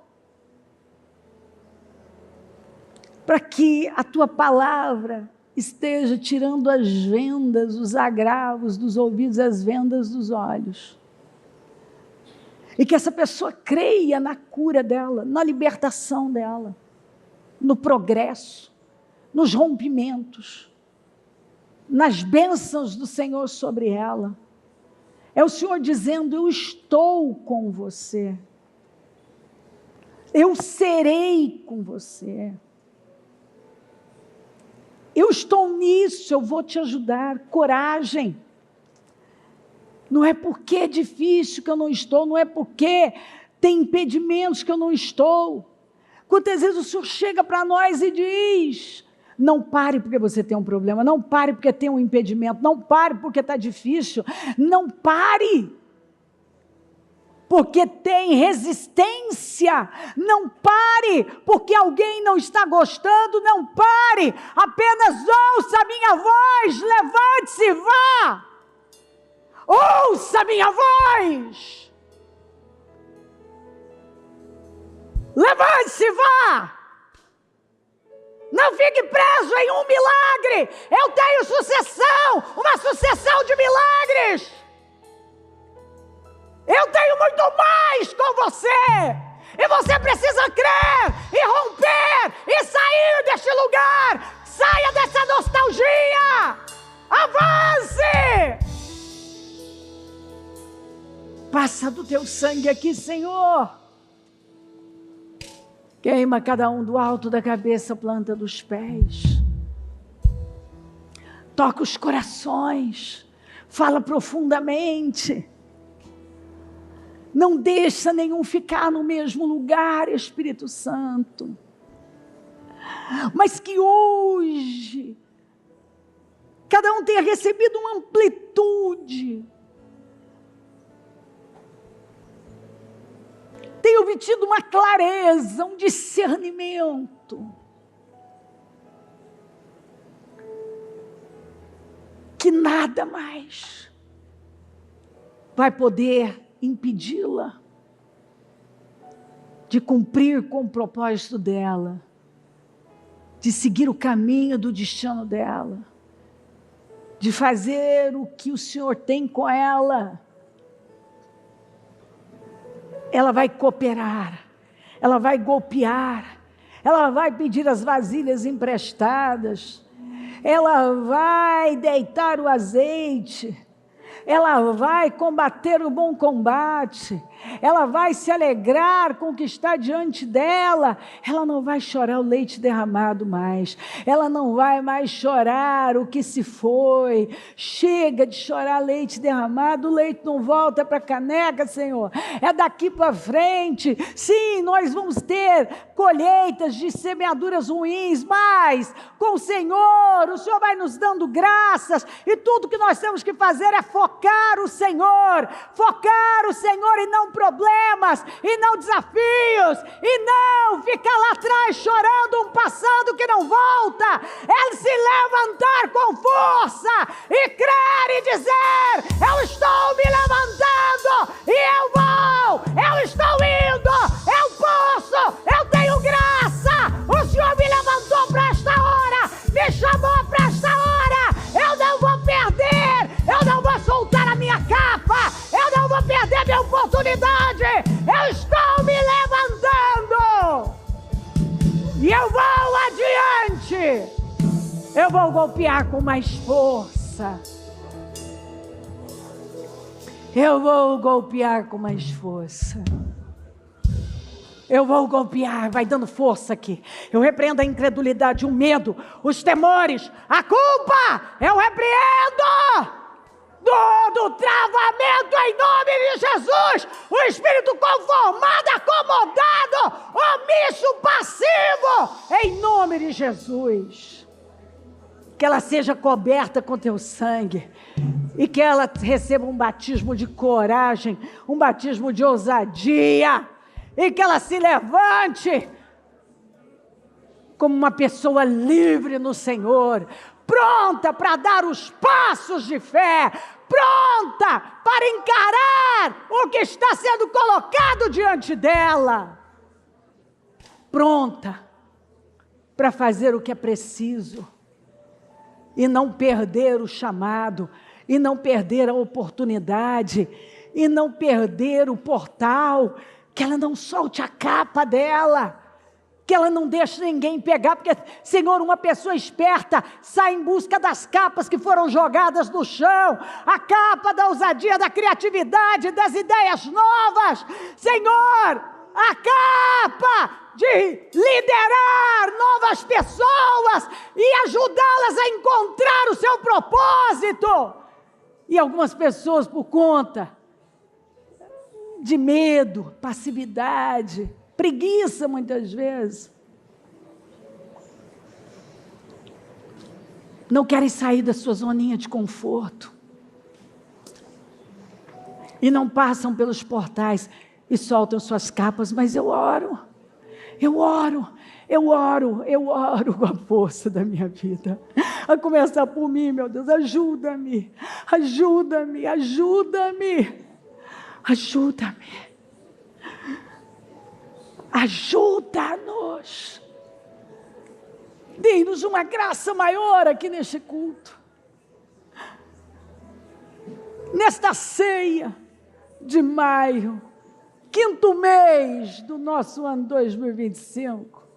para que a tua palavra esteja tirando as vendas, os agravos dos ouvidos, as vendas dos olhos. E que essa pessoa creia na cura dela, na libertação dela, no progresso, nos rompimentos, nas bênçãos do Senhor sobre ela. É o Senhor dizendo: eu estou com você. Eu serei com você. Eu estou nisso, eu vou te ajudar. Coragem. Não é porque é difícil que eu não estou, não é porque tem impedimentos que eu não estou. Quantas vezes o Senhor chega para nós e diz: não pare porque você tem um problema, não pare porque tem um impedimento, não pare porque está difícil, não pare porque tem resistência, não pare porque alguém não está gostando, não pare, apenas ouça a minha voz, levante-se e vá, ouça a minha voz, levante-se e vá, não fique preso em um milagre, eu tenho sucessão, uma sucessão de milagres. Eu tenho muito mais com você. E você precisa crer e romper e sair deste lugar. Saia dessa nostalgia. Avance. Passa do teu sangue aqui, Senhor. Queima cada um do alto da cabeça, planta dos pés. Toca os corações. Fala profundamente. Não deixa nenhum ficar no mesmo lugar, Espírito Santo. Mas que hoje, cada um tenha recebido uma amplitude. Tenha obtido uma clareza, um discernimento. Que nada mais vai poder impedi-la de cumprir com o propósito dela, de seguir o caminho do destino dela, de fazer o que o Senhor tem com ela. Ela vai cooperar, ela vai golpear, ela vai pedir as vasilhas emprestadas, ela vai deitar o azeite, ela vai combater o bom combate, ela vai se alegrar com o que está diante dela, ela não vai chorar o leite derramado mais, ela não vai mais chorar o que se foi. Chega de chorar leite derramado, o leite não volta para a caneca, Senhor, é daqui para frente. Sim, nós vamos ter colheitas de semeaduras ruins, mas com o Senhor vai nos dando graças, e tudo que nós temos que fazer é focar o Senhor e não problemas, e não desafios, e não ficar lá atrás chorando um passado que não volta. É se levantar com força e crer e dizer: eu estou me levantando e eu vou, eu estou indo, eu posso, eu tenho graça. O Senhor me levantou para esta hora, me chamou para esta hora, eu não vou perder, eu não vou soltar a minha capa, eu não vou perder minha oportunidade, eu estou me levantando, e eu vou adiante, eu vou golpear com mais força, eu vou golpear com mais força. Eu vou golpear, vai dando força aqui. Eu repreendo a incredulidade, o medo, os temores, a culpa. Eu repreendo todo travamento em nome de Jesus. O espírito conformado, acomodado, omisso, passivo, em nome de Jesus. Que ela seja coberta com teu sangue. E que ela receba um batismo de coragem, um batismo de ousadia. E que ela se levante como uma pessoa livre no Senhor, pronta para dar os passos de fé, pronta para encarar o que está sendo colocado diante dela, pronta para fazer o que é preciso, e não perder o chamado, e não perder a oportunidade, e não perder o portal, que ela não solte a capa dela, que ela não deixe ninguém pegar, porque, Senhor, uma pessoa esperta sai em busca das capas que foram jogadas no chão, a capa da ousadia, da criatividade, das ideias novas, Senhor, a capa de liderar novas pessoas e ajudá-las a encontrar o seu propósito. E algumas pessoas, por conta de medo, passividade, preguiça muitas vezes, não querem sair da sua zoninha de conforto e não passam pelos portais e soltam suas capas. Mas eu oro com a força da minha vida, a começar por mim, meu Deus, ajuda-me, ajuda-nos, dê-nos uma graça maior aqui neste culto, nesta ceia de maio, 5º mês do nosso ano 2025,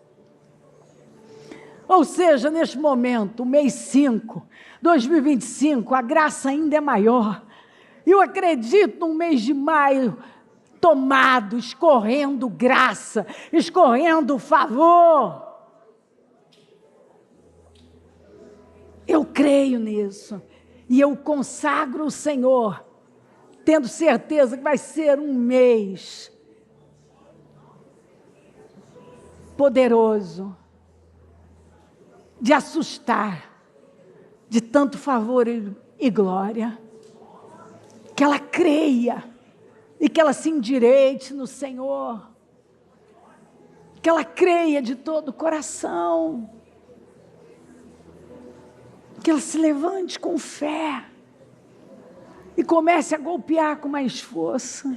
ou seja, neste momento, o mês 5, 2025, a graça ainda é maior. Eu acredito num mês de maio tomado, escorrendo graça, escorrendo favor. Eu creio nisso e eu consagro o Senhor, tendo certeza que vai ser um mês poderoso, de assustar, de tanto favor e glória, que ela creia e que ela se endireite no Senhor, que ela creia de todo o coração, que ela se levante com fé e comece a golpear com mais força,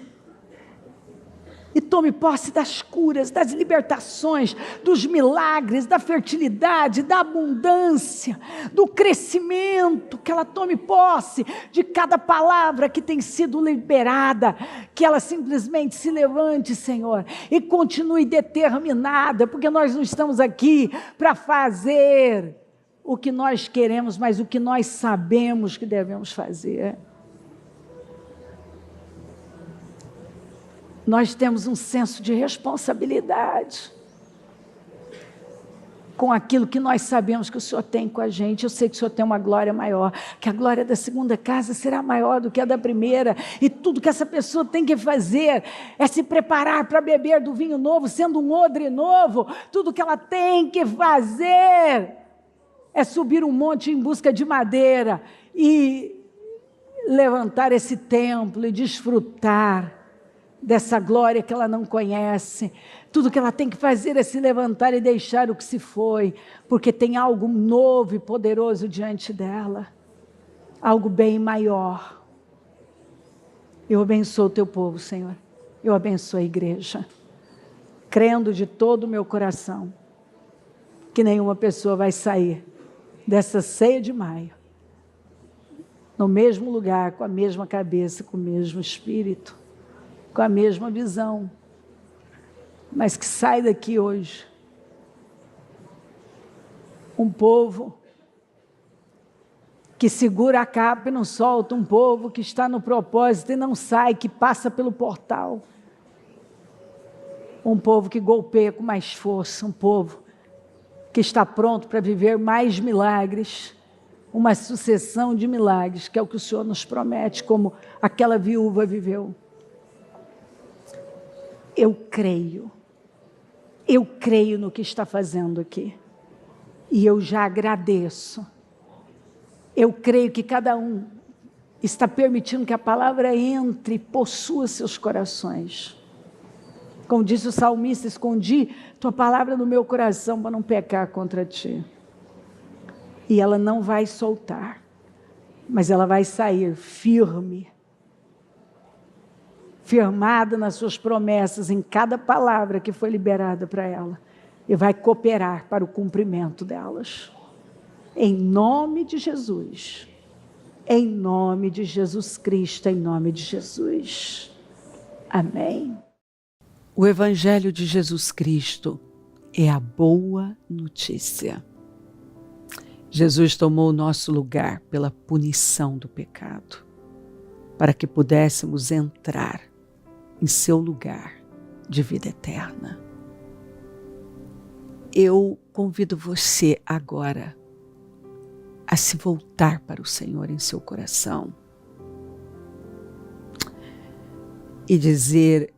e tome posse das curas, das libertações, dos milagres, da fertilidade, da abundância, do crescimento, que ela tome posse de cada palavra que tem sido liberada, que ela simplesmente se levante, Senhor, e continue determinada, porque nós não estamos aqui para fazer o que nós queremos, mas o que nós sabemos que devemos fazer. Nós temos um senso de responsabilidade com aquilo que nós sabemos que o Senhor tem com a gente. Eu sei que o Senhor tem uma glória maior, que a glória da segunda casa será maior do que a da primeira, e tudo que essa pessoa tem que fazer é se preparar para beber do vinho novo, sendo um odre novo. Tudo que ela tem que fazer é subir um monte em busca de madeira e levantar esse templo e desfrutar dessa glória que ela não conhece. Tudo que ela tem que fazer é se levantar e deixar o que se foi, porque tem algo novo e poderoso diante dela, algo bem maior. Eu abençoo o teu povo, Senhor, eu abençoo a igreja, crendo de todo o meu coração, que nenhuma pessoa vai sair dessa ceia de maio, no mesmo lugar, com a mesma cabeça, com o mesmo espírito, com a mesma visão, mas que sai daqui hoje um povo que segura a capa e não solta, um povo que está no propósito e não sai, que passa pelo portal, um povo que golpeia com mais força, um povo que está pronto para viver mais milagres, uma sucessão de milagres, que é o que o Senhor nos promete, como aquela viúva viveu. Eu creio no que está fazendo aqui, e eu já agradeço. Eu creio que cada um está permitindo que a palavra entre e possua seus corações. Como disse o salmista, escondi tua palavra no meu coração para não pecar contra ti. E ela não vai soltar, mas ela vai sair firme, firmada nas suas promessas, em cada palavra que foi liberada para ela, e vai cooperar para o cumprimento delas. Em nome de Jesus. Em nome de Jesus Cristo, em nome de Jesus. Amém. O Evangelho de Jesus Cristo é a boa notícia. Jesus tomou o nosso lugar pela punição do pecado, para que pudéssemos entrar em seu lugar de vida eterna. Eu convido você agora a se voltar para o Senhor em seu coração e dizer: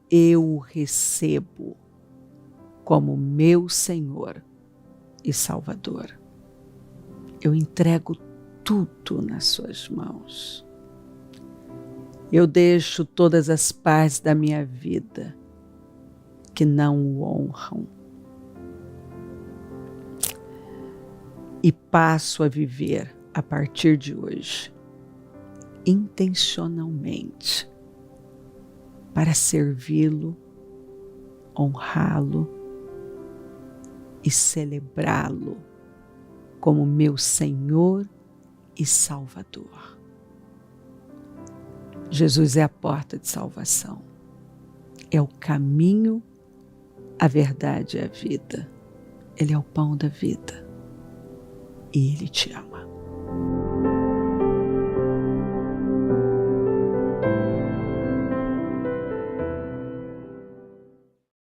eu o recebo como meu Senhor e Salvador. Eu entrego tudo nas suas mãos. Eu deixo todas as partes da minha vida que não o honram e passo a viver a partir de hoje intencionalmente para servi-lo, honrá-lo e celebrá-lo como meu Senhor e Salvador. Jesus é a porta de salvação, é o caminho, a verdade e a vida. Ele é o pão da vida e Ele te ama.